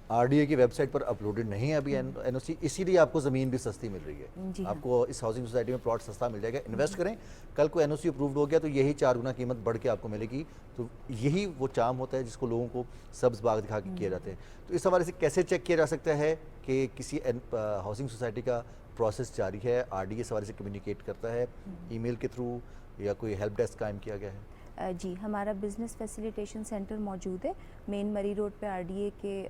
آر ڈی اے کی ویب سائٹ پر اپلوڈڈ نہیں ہے ابھی این او سی, اسی لیے آپ کو زمین بھی سستی مل رہی ہے, آپ کو اس ہاؤسنگ سوسائٹی میں پلاٹ سستا مل جائے گا. انویسٹ کریں, کل کو این او سی اپرووڈ ہو گیا تو یہی 4 گنا قیمت بڑھ کے آپ کو ملے گی. تو یہی وہ چام ہوتا ہے جس کو لوگوں کو سبز باغ دکھا کے کیا جاتے ہیں. تو اس حوالے سے کیسے چیک کیا جا سکتا ہے کہ کسی ہاؤسنگ سوسائٹی کا پروسیس جاری ہے, آر ڈی اے اس حوالے سے کمیونیکیٹ کرتا ہے, ای میل کے تھرو یا کوئی ہیلپ ڈیسک قائم کیا گیا ہے؟ جی ہمارا بزنس فیسیلیٹیشن سینٹر موجود ہے مین مری روڈ پہ RDA کے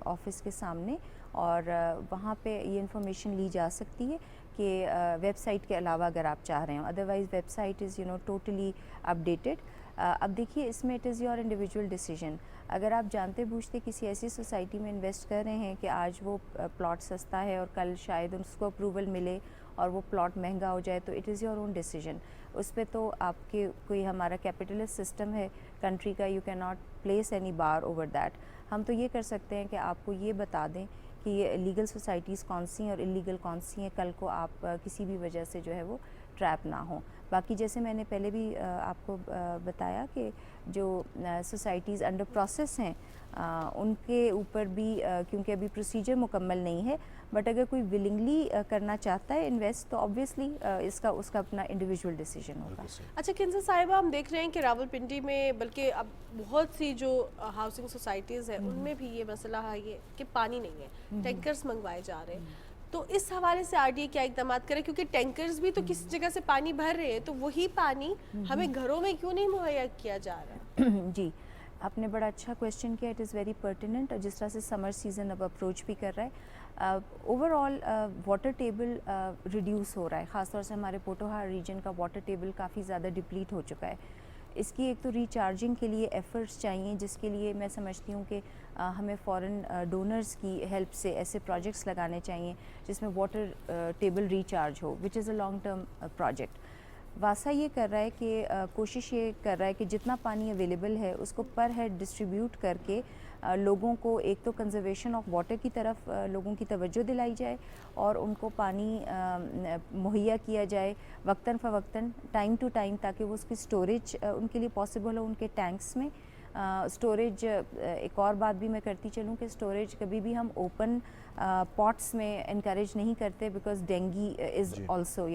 آفس کے سامنے، اور وہاں پہ یہ انفارمیشن لی جا سکتی ہے کہ ویب سائٹ کے علاوہ اگر آپ چاہ رہے ہوں، otherwise website is totally updated. اب دیکھیے اس میں it is your individual decision. اگر آپ جانتے بوجھتے کسی ایسی سوسائٹی میں انویسٹ کر رہے ہیں کہ آج وہ پلاٹ سستا ہے اور کل شاید اس کو اپروول ملے اور وہ پلاٹ مہنگا ہو جائے، تو it is your own decision. اس پہ تو آپ کے کوئی ہمارا کیپٹلسٹ سسٹم ہے کنٹری کا، you can not place any bar over that. ہم تو یہ کر سکتے ہیں کہ آپ کو یہ بتا دیں کہ یہ لیگل سوسائٹیز کون سی ہیں اور انلیگل کون سی ہیں، کل کو آپ کسی بھی وجہ سے جو ہے وہ ٹریپ نہ ہوں. باقی جیسے میں نے پہلے بھی آپ کو بتایا کہ جو سوسائٹیز انڈر پروسیس ہیں ان کے اوپر بھی کیونکہ ابھی پروسیجر مکمل نہیں ہے، بٹ اگر کوئی ولنگلی کرنا چاہتا ہے انویسٹ تو آبویسلی اس کا اپنا انڈیویجول ڈیسیجن ہوگا. اچھا کنزا صاحبہ، ہم دیکھ رہے ہیں کہ راولپنڈی میں بلکہ اب بہت سی جو ہاؤسنگ سوسائٹیز ہیں ان میں بھی یہ مسئلہ ہے کہ پانی نہیں ہے، ٹینکرز منگوائے جا رہے ہیں. تو اس حوالے سے RDA کیا اقدامات کرے، کیونکہ ٹینکرز بھی تو کسی جگہ سے پانی بھر رہے ہیں، تو وہی پانی ہمیں گھروں میں کیوں نہیں مہیا کیا جا رہا؟ جی آپ نے بڑا اچھا کویشچن کیا، اٹ از ویری پرٹیننٹ. اور جس طرح سے سمر سیزن اب اپروچ بھی کر رہا ہے، over all water table reduce ہو رہا ہے. خاص طور سے ہمارے پوٹوہار ریجن کا واٹر ٹیبل کافی زیادہ ڈپلیٹ ہو چکا ہے. اس کی ایک تو ریچارجنگ کے لیے ایفرٹس چاہیے، جس کے لیے میں سمجھتی ہوں کہ ہمیں فورن ڈونرز کی ہیلپ سے ایسے پروجیکٹس لگانے چاہیے جس میں واٹر ٹیبل ریچارج ہو، which is a long term project. واسا یہ کر رہا ہے کہ کوشش یہ کر رہا ہے کہ جتنا پانی اویلیبل ہے اس کو پر ہیڈ ڈسٹریبیوٹ کر کے لوگوں کو ایک تو کنزرویشن آف واٹر کی طرف لوگوں کی توجہ دلائی جائے اور ان کو پانی مہیا کیا جائے وقتاً فوقتاً، ٹائم ٹو ٹائم، تاکہ وہ اس کی سٹوریج ان کے لیے پاسبل ہو ان کے ٹینکس میں. سٹوریج ایک اور بات بھی میں کرتی چلوں کہ سٹوریج کبھی بھی ہم اوپن پاٹس میں انکریج نہیں کرتے، because dengue is also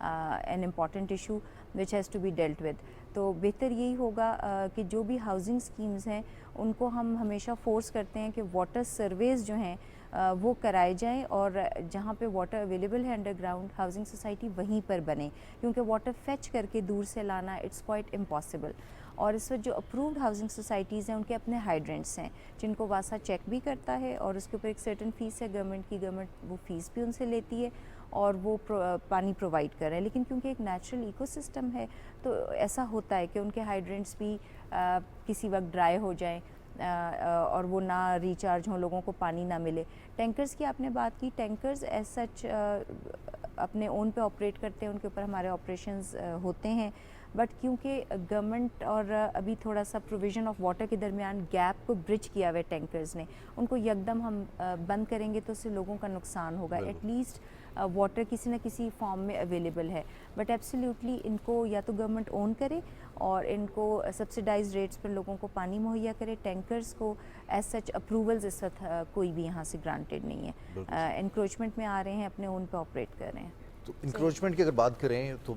an important issue which has to be dealt with. تو بہتر یہی ہوگا کہ جو بھی ہاؤسنگ اسکیمز ہیں ان کو ہم ہمیشہ فورس کرتے ہیں کہ واٹر سرویز جو ہیں وہ کرائے جائیں، اور جہاں پہ واٹر اویلیبل ہے انڈر گراؤنڈ ہاؤسنگ سوسائٹی وہیں پر بنے، کیونکہ واٹر فیچ کر کے دور سے لانا اٹس کوائٹ امپاسبل. اور اس وقت جو اپرووڈ ہاؤسنگ سوسائٹیز ہیں ان کے اپنے ہائیڈرنٹس ہیں جن کو واسا چیک بھی کرتا ہے، اور اس کے اوپر ایک سرٹن فیس ہے گورنمنٹ کی، گورنمنٹ وہ فیس بھی ان سے لیتی ہے اور وہ پانی پرووائڈ کر رہے ہیں. لیکن کیونکہ ایک نیچرل ایکو سسٹم ہے تو ایسا ہوتا ہے کہ ان کے ہائیڈرنٹس بھی کسی وقت ڈرائی ہو جائیں اور وہ نہ ریچارج ہوں، لوگوں کو پانی نہ ملے. ٹینکرز کی آپ نے بات کی، ٹینکرز ایز سچ اپنے اون پہ آپریٹ کرتے ہیں، ان کے اوپر ہمارے آپریشنز ہوتے ہیں، بٹ کیونکہ گورنمنٹ اور ابھی تھوڑا سا پروویژن آف واٹر کے درمیان گیپ کو برج کیا ہوا ہے ٹینکرز نے، ان کو یکدم ہم بند کریں گے تو اس سے لوگوں کا نقصان ہوگا. ایٹ لیسٹ واٹر کسی نہ کسی فارم میں اویلیبل ہے، بٹ ایبسلیوٹلی ان کو یا تو گورنمنٹ اون کرے اور ان کو سبسڈائز ریٹس پر لوگوں کو پانی مہیا کرے. ٹینکرز کو ایز سچ اپروولز اس وقت کوئی بھی یہاں سے گرانٹیڈ نہیں ہے، انکروچمنٹ میں آ رہے ہیں، اپنے اون پہ آپریٹ کر رہے ہیں. تو انکروچمنٹ کی اگر بات کریں تو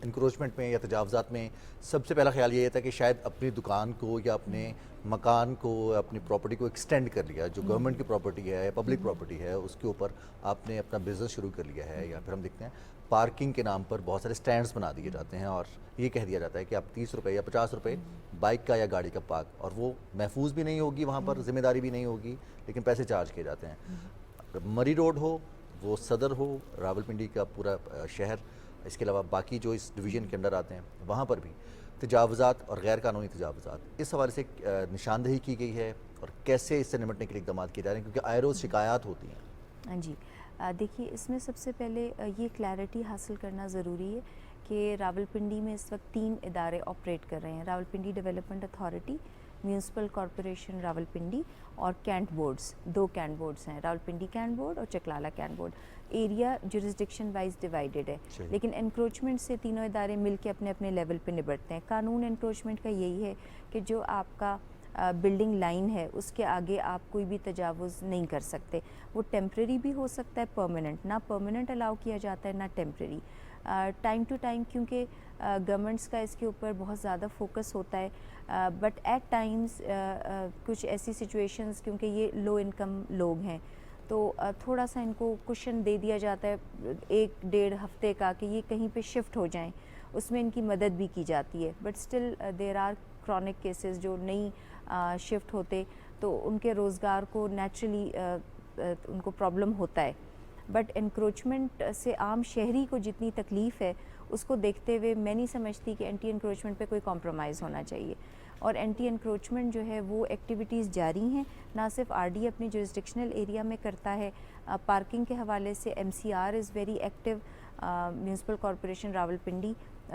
انکروچمنٹ میں یا تجاوزات میں سب سے پہلا خیال یہ تھا کہ شاید اپنی دکان کو یا اپنے مکان کو، اپنی پراپرٹی کو ایکسٹینڈ کر لیا، جو گورنمنٹ کی پراپرٹی ہے، پبلک پراپرٹی ہے، اس کے اوپر آپ نے اپنا بزنس شروع کر لیا ہے. یا پھر ہم دیکھتے ہیں پارکنگ کے نام پر بہت سارے سٹینڈز بنا دیے جاتے ہیں اور یہ کہہ دیا جاتا ہے کہ آپ 30 روپے یا 50 روپے بائک کا یا گاڑی کا پارک، اور وہ محفوظ بھی نہیں ہوگی، وہاں پر ذمہ داری بھی نہیں ہوگی، لیکن پیسے چارج کیے جاتے ہیں. مری روڈ ہو، وہ صدر ہو، راولپنڈی کا پورا شہر، اس کے علاوہ باقی جو اس ڈویژن کے اندر آتے ہیں وہاں پر بھی تجاوزات اور غیر قانونی تجاوزات، اس حوالے سے نشاندہی کی گئی ہے اور کیسے اس سے نمٹنے کے لیے اقدامات کیے جا رہے ہیں، کیونکہ آئے روز شکایات ہوتی ہیں. جی دیکھیے اس میں سب سے پہلے یہ کلیئرٹی حاصل کرنا ضروری ہے کہ راولپنڈی میں اس وقت 3 ادارے آپریٹ کر رہے ہیں: Rawalpindi development authority, municipal corporation Rawalpindi اور کینٹ بورڈز. 2 کینٹ بورڈز ہیں، راولپنڈی کینٹ بورڈ اور Chaklala cantt board. Area jurisdiction wise divided ہے، لیکن انکروچمنٹ سے تینوں ادارے مل کے اپنے اپنے لیول پہ نبٹتے ہیں. قانون انکروچمنٹ کا یہی ہے کہ جو آپ کا بلڈنگ لائن ہے اس کے آگے آپ کوئی بھی تجاوز نہیں کر سکتے. وہ ٹیمپریری بھی ہو سکتا ہے، پرماننٹ. نہ پرماننٹ الاؤ کیا جاتا ہے نہ ٹیمپریری. ٹائم ٹو ٹائم کیونکہ گورنمنٹس کا اس کے اوپر بہت زیادہ فوکس ہوتا ہے، بٹ ایٹ ٹائمز کچھ ایسی سچویشنز کیونکہ یہ لو انکم لوگ ہیں تو تھوڑا سا ان کو کوشن دے دیا جاتا ہے 1-1.5 ہفتے کا کہ یہ کہیں پہ شفٹ ہو جائیں اس میں ان کی مدد بھی کی جاتی ہے. But still there are chronic cases جو نہیں شفٹ ہوتے تو ان کے روزگار کو نیچرلی ان کو پرابلم ہوتا ہے. بٹ انکروچمنٹ سے عام شہری کو جتنی تکلیف ہے اس کو دیکھتے ہوئے میں نہیں سمجھتی کہ اینٹی انکروچمنٹ پہ کوئی کمپرومائز ہونا چاہیے. اور اینٹی انکروچمنٹ جو ہے وہ ایکٹیویٹیز جاری ہیں. نہ صرف آر ڈی اپنی جورسڈکشنل ایریا میں کرتا ہے, پارکنگ کے حوالے سے M C R is very active, municipal corporation Rawalpindi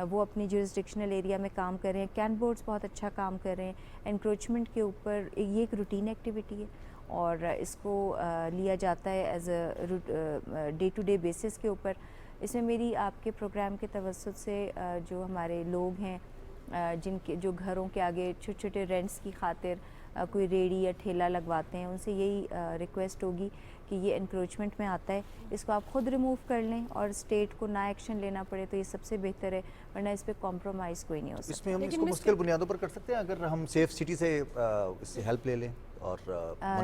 وہ اپنی جورسڈکشنل ایریا میں کام کر رہے ہیں. کین بورڈز بہت اچھا کام کر رہے ہیں انکروچمنٹ کے اوپر. یہ ایک روٹین ایکٹیویٹی ہے اور اس کو لیا جاتا ہے as a day to day basis کے اوپر. اس میں میری آپ کے پروگرام کے توسط سے جو ہمارے لوگ ہیں جن کے جو گھروں کے آگے چھوٹے چھوٹے رینٹس کی خاطر کوئی ریڑھی یا ٹھیلا لگواتے ہیں, ان سے یہی ریکویسٹ ہوگی کہ یہ انکروچمنٹ میں آتا ہے, اس کو آپ خود ریموو کر لیں اور اسٹیٹ کو نہ ایکشن لینا پڑے تو یہ سب سے بہتر ہے, ورنہ اس پہ کمپرومائز کوئی نہیں ہو سکتا. اس میں ہم اس کو مشکل بنیادوں پر کر سکتے ہیں اگر ہم سیف سٹی سے اس سے ہیلپ لے لیں اور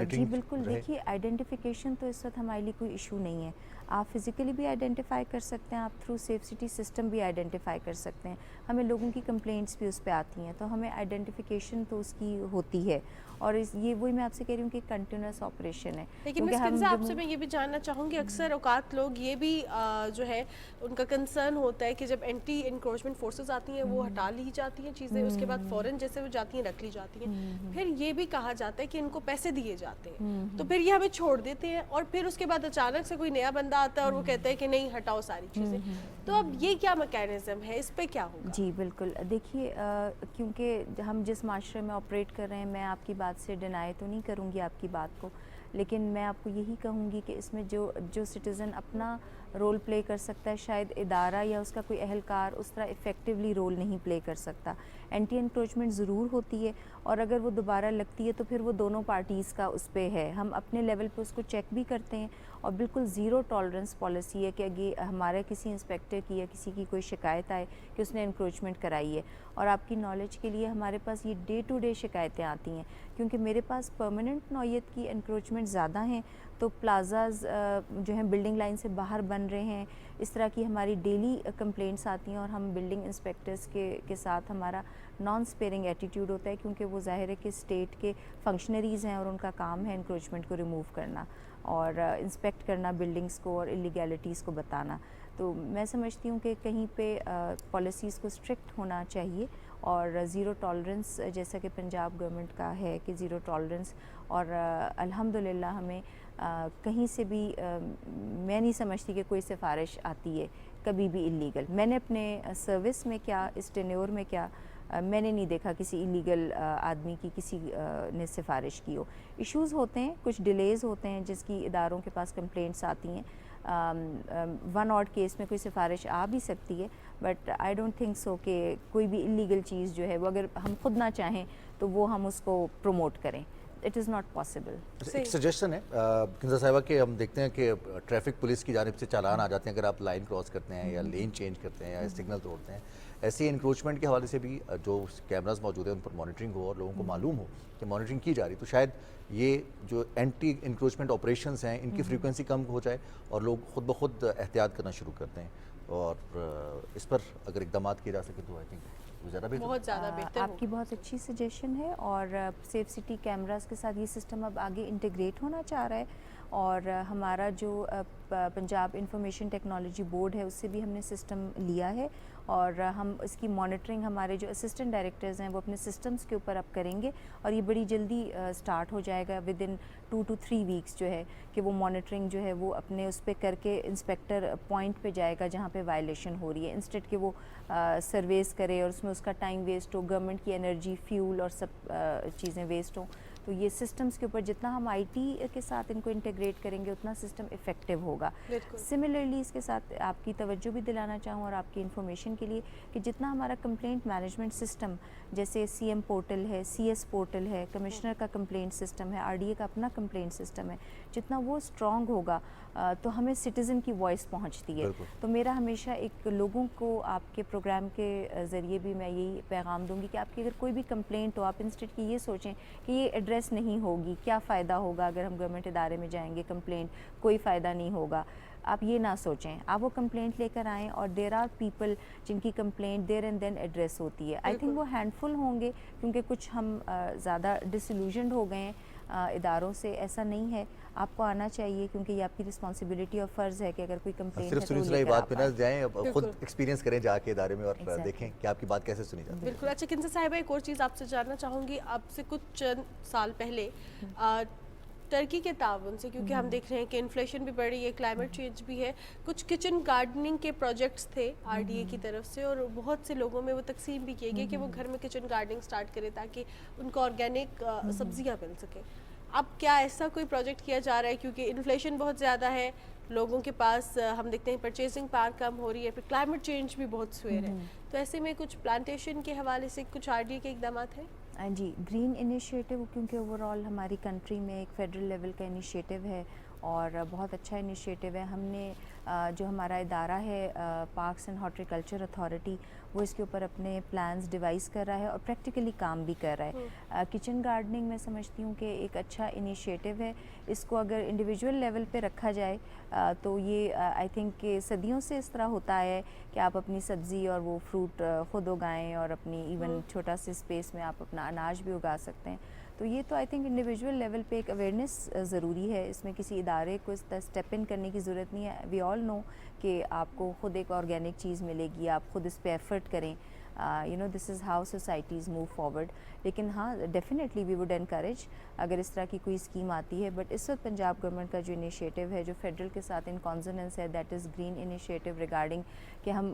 جی بالکل. دیکھیے آئیڈینٹیفیکیشن تو اس وقت ہمارے لیے کوئی ایشو نہیں ہے. آپ فزیکلی بھی آئیڈینٹیفائی کر سکتے ہیں, آپ تھرو سیف سٹی سسٹم بھی آئیڈینٹیفائی کر سکتے ہیں. ہمیں لوگوں کی کمپلینٹس بھی اس پہ آتی ہیں تو ہمیں آئیڈینٹیفیکیشن تو اس کی ہوتی ہے. اور یہ وہی میں آپ سے کہہ رہی ہوں کہ کنٹینیوس آپریشن ہے. لیکن مس کنزا آپ سے میں یہ بھی جاننا چاہوں گی, اکثر اوقات لوگ یہ بھی جو ہے ان کا کنسرن ہوتا ہے کہ جب اینٹی انکروچمنٹ فورسز آتی ہیں وہ ہٹا لی جاتی ہیں چیزیں, اس کے بعد فوراً جیسے وہ جاتی ہیں رکھ لی جاتی ہیں. پھر یہ بھی کہا جاتا ہے کہ ان کو پیسے دیے جاتے ہیں تو پھر یہ ہمیں چھوڑ دیتے ہیں اور پھر اس کے بعد اچانک سے کوئی نیا بندہ آتا ہے اور وہ کہتا ہے کہ نہیں ہٹاؤ ساری چیزیں. تو اب یہ کیا میکینزم ہے, اس پہ کیا ہوگا؟ جی بالکل. دیکھیے کیونکہ ہم جس معاشرے میں آپریٹ کر رہے ہیں, میں آپ کی بات سے ڈینائی تو نہیں کروں گی آپ کی بات کو, لیکن میں آپ کو یہی کہوں گی کہ اس میں جو سٹیزن اپنا رول پلے کر سکتا ہے, شاید ادارہ یا اس کا کوئی اہلکار اس طرح افیکٹولی رول نہیں پلے کر سکتا. اینٹی انکروچمنٹ ضرور ہوتی ہے اور اگر وہ دوبارہ لگتی ہے تو پھر وہ دونوں پارٹیز کا اس پہ ہے. ہم اپنے لیول پہ اس کو چیک بھی کرتے ہیں اور بالکل زیرو ٹالرنس پالیسی ہے کہ اگر ہمارے کسی انسپیکٹر کی یا کسی کی کوئی شکایت آئے کہ اس نے انکروچمنٹ کرائی ہے. اور آپ کی نالج کے لیے ہمارے پاس یہ ڈے ٹو ڈے شکایتیں آتی ہیں کیونکہ میرے پاس پرماننٹ نوعیت کی انکروچمنٹ زیادہ ہیں, تو پلازاز جو ہیں بلڈنگ لائن سے باہر بن رہے ہیں, اس طرح کی ہماری ڈیلی کمپلینٹس آتی ہیں اور ہم بلڈنگ انسپیکٹرز کے ساتھ ہمارا نان سپیئرنگ ایٹیٹیوڈ ہوتا ہے کیونکہ وہ ظاہر ہے کہ اسٹیٹ کے فنکشنریز ہیں اور ان کا کام ہے انکروچمنٹ کو ریموو کرنا اور انسپیکٹ کرنا بلڈنگز کو اور انلیگیلٹیز کو بتانا. تو میں سمجھتی ہوں کہ کہیں پہ پالیسیز کو اسٹرکٹ ہونا چاہیے اور زیرو ٹالرنس جیسا کہ پنجاب گورنمنٹ کا ہے کہ زیرو ٹالرنس. اور الحمدللہ ہمیں کہیں سے بھی میں نہیں سمجھتی کہ کوئی سفارش آتی ہے کبھی بھی انلیگل. میں نے اپنے سروس میں کیا اس ٹینیور میں کیا میں نے نہیں دیکھا کسی انلیگل آدمی کی کسی نے سفارش کی ہو. ایشوز ہوتے ہیں, کچھ ڈیلیز ہوتے ہیں جس کی اداروں کے پاس کمپلینٹس آتی ہیں. ون آڈ کیس میں کوئی سفارش آ بھی سکتی ہے but I don't think so کہ کوئی بھی انلیگل چیز جو ہے وہ اگر ہم خود نہ چاہیں تو وہ ہم اس کو پروموٹ کریں. It is not possible. ایک سجیشن ہے کنزا صاحبہ کہ ہم دیکھتے ہیں کہ ٹریفک پولیس کی جانب سے چالان آ جاتے ہیں اگر آپ لائن کراس کرتے ہیں یا لین چینج کرتے ہیں یا سگنل توڑتے ہیں. ایسی انکروچمنٹ کے حوالے سے بھی جو کیمراز موجود ہیں ان پر مانیٹرنگ ہو اور لوگوں کو معلوم ہو کہ مانیٹرنگ کی جا رہی, تو شاید یہ جو اینٹی انکروچمنٹ آپریشنز ہیں ان کی فریکوینسی کم ہو جائے اور لوگ خود بخود احتیاط کرنا شروع کرتے ہیں. اور اس پر اگر اقدامات کیے جا سکے تو آئی تھنک بہت زیادہ بہتر. آپ کی بہت اچھی سجیشن ہے اور سیف سٹی کیمراز کے ساتھ یہ سسٹم اب آگے انٹیگریٹ ہونا چاہ رہا ہے اور ہمارا جو پنجاب انفارمیشن ٹیکنالوجی بورڈ ہے اس سے بھی ہم نے سسٹم لیا ہے اور ہم اس کی مانیٹرنگ ہمارے جو اسسٹنٹ ڈائریکٹرز ہیں وہ اپنے سسٹمز کے اوپر اب کریں گے اور یہ بڑی جلدی سٹارٹ ہو جائے گا ود ان 2 to 3 ویکس جو ہے کہ وہ مانیٹرنگ جو ہے وہ اپنے اس پہ کر کے انسپیکٹر پوائنٹ پہ جائے گا جہاں پہ وائلیشن ہو رہی ہے انسٹیڈ کہ وہ سرویز کرے اور اس میں اس کا ٹائم ویسٹ ہو, گورنمنٹ کی انرجی فیول اور سب چیزیں ویسٹ ہوں. تو یہ سسٹمز کے اوپر جتنا ہم آئی ٹی کے ساتھ ان کو انٹیگریٹ کریں گے اتنا سسٹم افیکٹو ہوگا. سملرلی اس کے ساتھ آپ کی توجہ بھی دلانا چاہوں اور آپ کی انفارمیشن کے لیے کہ جتنا ہمارا کمپلینٹ مینجمنٹ سسٹم جیسے سی ایم پورٹل ہے, سی ایس پورٹل ہے, کمشنر کا کمپلینٹ سسٹم ہے, آر ڈی اے کا اپنا کمپلینٹ سسٹم ہے, جتنا وہ اسٹرانگ ہوگا تو ہمیں سٹیزن کی وائس پہنچتی ہے. تو میرا ہمیشہ ایک لوگوں کو آپ کے پروگرام کے ذریعے بھی میں یہی پیغام دوں گی کہ آپ کی اگر کوئی بھی کمپلینٹ ہو آپ انسٹیڈ کی یہ سوچیں کہ یہ ایڈریس نہیں ہوگی. کیا فائدہ ہوگا اگر ہم گورنمنٹ ادارے میں جائیں گے کمپلینٹ, کوئی فائدہ نہیں ہوگا. آپ یہ نہ سوچیں, آپ وہ کمپلینٹ لے کر آئیں, اور دیر آر پیپل جن کی complaint there and then address ہوتی ہے. آئی تھنک وہ ہینڈ فل ہوں گے, کیونکہ کچھ ہم زیادہ ڈسلوژنڈ ہو گئے ہیں اداروں سے. ایسا نہیں ہے, آپ کو آنا چاہیے, کیونکہ یہ آپ کی رسپانسبلٹی اور فرض ہے کہ اگر کوئی کمپلینٹ صرف سنی سنائی بات پہ نہ جائیں, خود ایکسپیرینس کریں جا کے ادارے میں اور دیکھیں کہ آپ کی بات کیسے سنی جاتی ہے. بالکل. اچھا کنزا صاحبہ, ایک اور چیز آپ سے جاننا چاہوں گی. آپ سے کچھ چند سال پہلے ترکی کے تعاون سے, کیونکہ ہم دیکھ رہے ہیں کہ انفلیشن بھی بڑھ رہی ہے, کلائمیٹ چینج بھی ہے, کچھ کچن گارڈننگ کے پروجیکٹس تھے RDA کی طرف سے, اور بہت سے لوگوں میں وہ تقسیم بھی کیے گئے کہ وہ گھر میں کچن گارڈننگ سٹارٹ کرے تاکہ ان کو آرگینک سبزیاں مل سکیں. اب کیا ایسا کوئی پروجیکٹ کیا جا رہا ہے, کیونکہ انفلیشن بہت زیادہ ہے, لوگوں کے پاس ہم دیکھتے ہیں پرچیزنگ پاور کم ہو رہی ہے, پھر کلائمیٹ چینج بھی بہت سویر ہے, تو ایسے میں کچھ پلانٹیشن کے حوالے سے کچھ RDA کے اقدامات ہیں؟ جی, گرین انیشیٹو کیونکہ اوور آل ہماری کنٹری میں ایک فیڈرل لیول کا انیشیٹو ہے اور بہت اچھا انیشیٹو ہے. ہم نے جو ہمارا ادارہ ہے پارکس اینڈ ہارٹیکلچر اتھارٹی, وہ اس کے اوپر اپنے پلانز ڈیوائز کر رہا ہے اور پریکٹیکلی کام بھی کر رہا ہے. کچن گارڈننگ میں سمجھتی ہوں کہ ایک اچھا انیشیٹو ہے. اس کو اگر انڈیویجول لیول پہ رکھا جائے تو یہ آئی تھنک کہ صدیوں سے اس طرح ہوتا ہے کہ آپ اپنی سبزی اور وہ فروٹ خود اگائیں, اور اپنی ایون چھوٹا سے اسپیس میں آپ اپنا اناج بھی اگا سکتے ہیں. تو یہ تو آئی تھنک انڈیویجول لیول پہ ایک اویئرنیس ضروری ہے, اس میں کسی ادارے کو اس طرح اسٹیپ ان کرنے کی ضرورت نہیں ہے. وی آل نو کہ آپ کو خود ایک آرگینک چیز ملے گی, آپ خود اس پہ ایفرٹ کریں. This is how societies move forward. لیکن ہاں ڈیفینیٹلی وی وڈ انکریج اگر اس طرح کی کوئی اسکیم آتی ہے. بٹ اس وقت پنجاب گورنمنٹ کا جو انیشیٹو ہے جو فیڈرل کے ساتھ ان کانزوننس ہے, that is green initiative regarding کہ ہم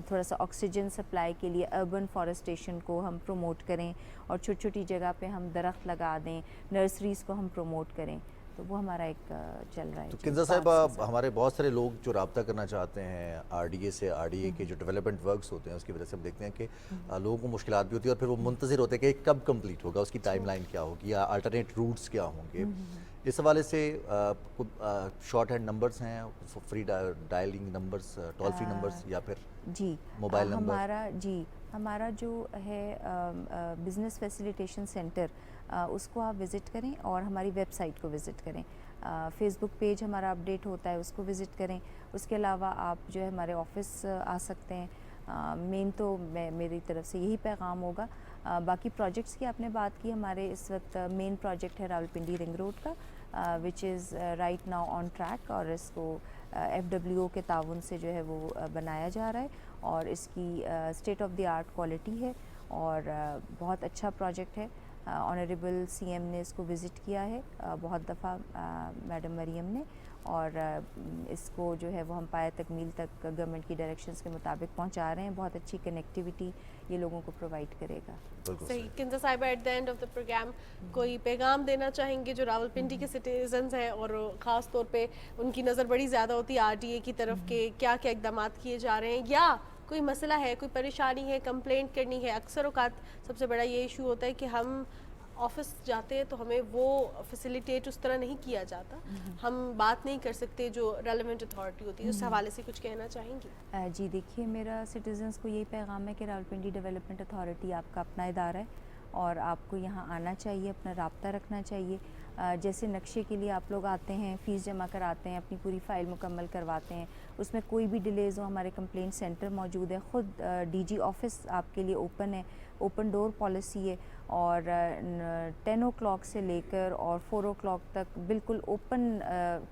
تھوڑا سا آکسیجن سپلائی کے لیے اربن فارسٹیشن کو ہم پروموٹ کریں, اور چھوٹی چھوٹی جگہ پہ ہم درخت لگا دیں, نرسریز کو ہم پروموٹ کریں. تو وہ ہمارا ایک چل رہا ہے. تو کنزا صاحبہ, ہمارے بہت سارے لوگ جو رابطہ کرنا چاہتے ہیں RDA سے, RDA کے جو ڈیولپمنٹ ورکس ہوتے ہیں اس کی وجہ سے ہم دیکھتے ہیں کہ لوگوں کو مشکلات بھی ہوتی ہے, اور پھر وہ منتظر ہوتے ہیں کہ کب کمپلیٹ ہوگا, اس کی ٹائم لائن کیا ہوگی, یا الٹرنیٹ روٹس کیا ہوں گے. اس حوالے سے شارٹ ہینڈ نمبرز ہیں, free dialling numbers, toll free numbers, یا پھر جی موبائل نمبر؟ ہمارا جو ہے بزنس فیسیلیٹیشن سینٹر, اس کو آپ وزٹ کریں, اور ہماری ویب سائٹ کو وزٹ کریں. فیس بک پیج ہمارا اپڈیٹ ہوتا ہے, اس کو وزٹ کریں. اس کے علاوہ آپ جو ہے ہمارے آفس آ سکتے ہیں. مین تو میری طرف سے یہی پیغام ہوگا. باقی پروجیکٹس کی آپ نے بات کی, ہمارے اس وقت مین پروجیکٹ ہے راولپنڈی رنگ روڈ کا, which is right now on track, اور اس کو FWO کے تعاون سے جو ہے وہ بنایا جا رہا ہے, اور اس کی state of the art quality ہے, اور بہت اچھا پروجیکٹ ہے. آنریبل CM نے اس کو وزٹ کیا ہے بہت دفعہ, میڈم مریم نے, اور اس کو جو ہے وہ ہم پایہ تکمیل تک گورنمنٹ کی ڈائریکشنز کے مطابق پہنچا رہے ہیں. بہت اچھی کنیکٹیوٹی یہ لوگوں کو پرووائڈ کرے گا. صحیح. کنزا صاحبہ, at the end of the programme کوئی پیغام دینا چاہیں گے جو راولپنڈی کے سٹیزنز ہیں, اور خاص طور پہ ان کی نظر بڑی زیادہ ہوتی ہے RDA کی طرف کہ کیا کیا اقدامات کیے جا رہے ہیں, یا کوئی مسئلہ ہے, کوئی پریشانی ہے, کمپلینٹ کرنی ہے. اکثر اوقات سب سے بڑا یہ ایشو ہوتا ہے کہ ہم آفس جاتے ہیں تو ہمیں وہ فیسیلیٹیٹ اس طرح نہیں کیا جاتا, ہم بات نہیں کر سکتے جو ریلیونٹ اتھارٹی ہوتی ہے. اس حوالے سے کچھ کہنا چاہیں گی؟ جی دیکھیے, میرا سٹیزنز کو یہی پیغام ہے کہ راولپنڈی ڈیولپمنٹ اتھارٹی آپ کا اپنا ادارہ ہے, اور آپ کو یہاں آنا چاہیے, اپنا رابطہ رکھنا چاہیے. جیسے نقشے کے لیے آپ لوگ آتے ہیں, فیس جمع کراتے ہیں, اپنی پوری فائل مکمل کرواتے ہیں, اس میں کوئی بھی ڈیلیز ہو, ہمارے کمپلینٹ سینٹر موجود ہے. خود DG آفس آپ کے لیے اوپن ہے, اوپن ڈور پالیسی ہے, اور 10 o'clock سے لے کر اور 4 o'clock تک بالکل اوپن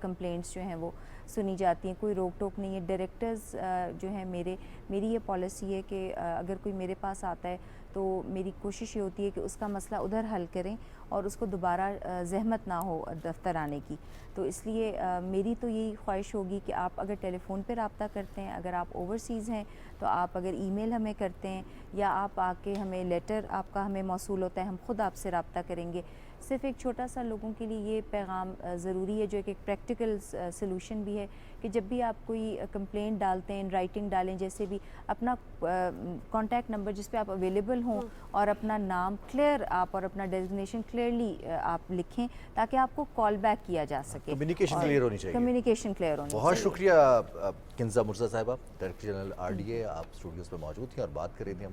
کمپلینٹس جو ہیں وہ سنی جاتی ہیں. کوئی روک ٹوک نہیں ہے. ڈائریکٹرز جو ہیں میری یہ پالیسی ہے کہ اگر کوئی میرے پاس آتا ہے تو میری کوشش یہ ہوتی ہے کہ اس کا مسئلہ ادھر حل کریں, اور اس کو دوبارہ زحمت نہ ہو دفتر آنے کی. تو اس لیے میری تو یہی خواہش ہوگی کہ آپ اگر ٹیلی فون پہ رابطہ کرتے ہیں, اگر آپ اوورسیز ہیں تو آپ اگر ای میل ہمیں کرتے ہیں, یا آپ آ کے ہمیں لیٹر آپ کا ہمیں موصول ہوتا ہے, ہم خود آپ سے رابطہ کریں گے. صرف ایک چھوٹا سا لوگوں کے لیے یہ پیغام ضروری ہے, جو ایک پریکٹیکل سلوشن بھی ہے, کہ جب بھی آپ کوئی کمپلینٹ ڈالتے ہیں, رائٹنگ ڈالیں, جیسے بھی اپنا کانٹیکٹ نمبر جس پہ آپ اویلیبل ہوں, اور اپنا نام کلیئر آپ اور اپنا ڈیزگنیشن کلیئرلی آپ لکھیں, تاکہ آپ کو کال بیک کیا جا سکے. کمیونیکیشن کلیئر ہونی چاہیے. کمیونیکیشن کلیئر ہونی چاہیے. بہت شکریہ کنزا مرزا صاحبہ, ڈائریکٹر جنرل RDA, آپ اسٹوڈیوز میں موجود تھیں اور بات کر رہی تھیں. ہم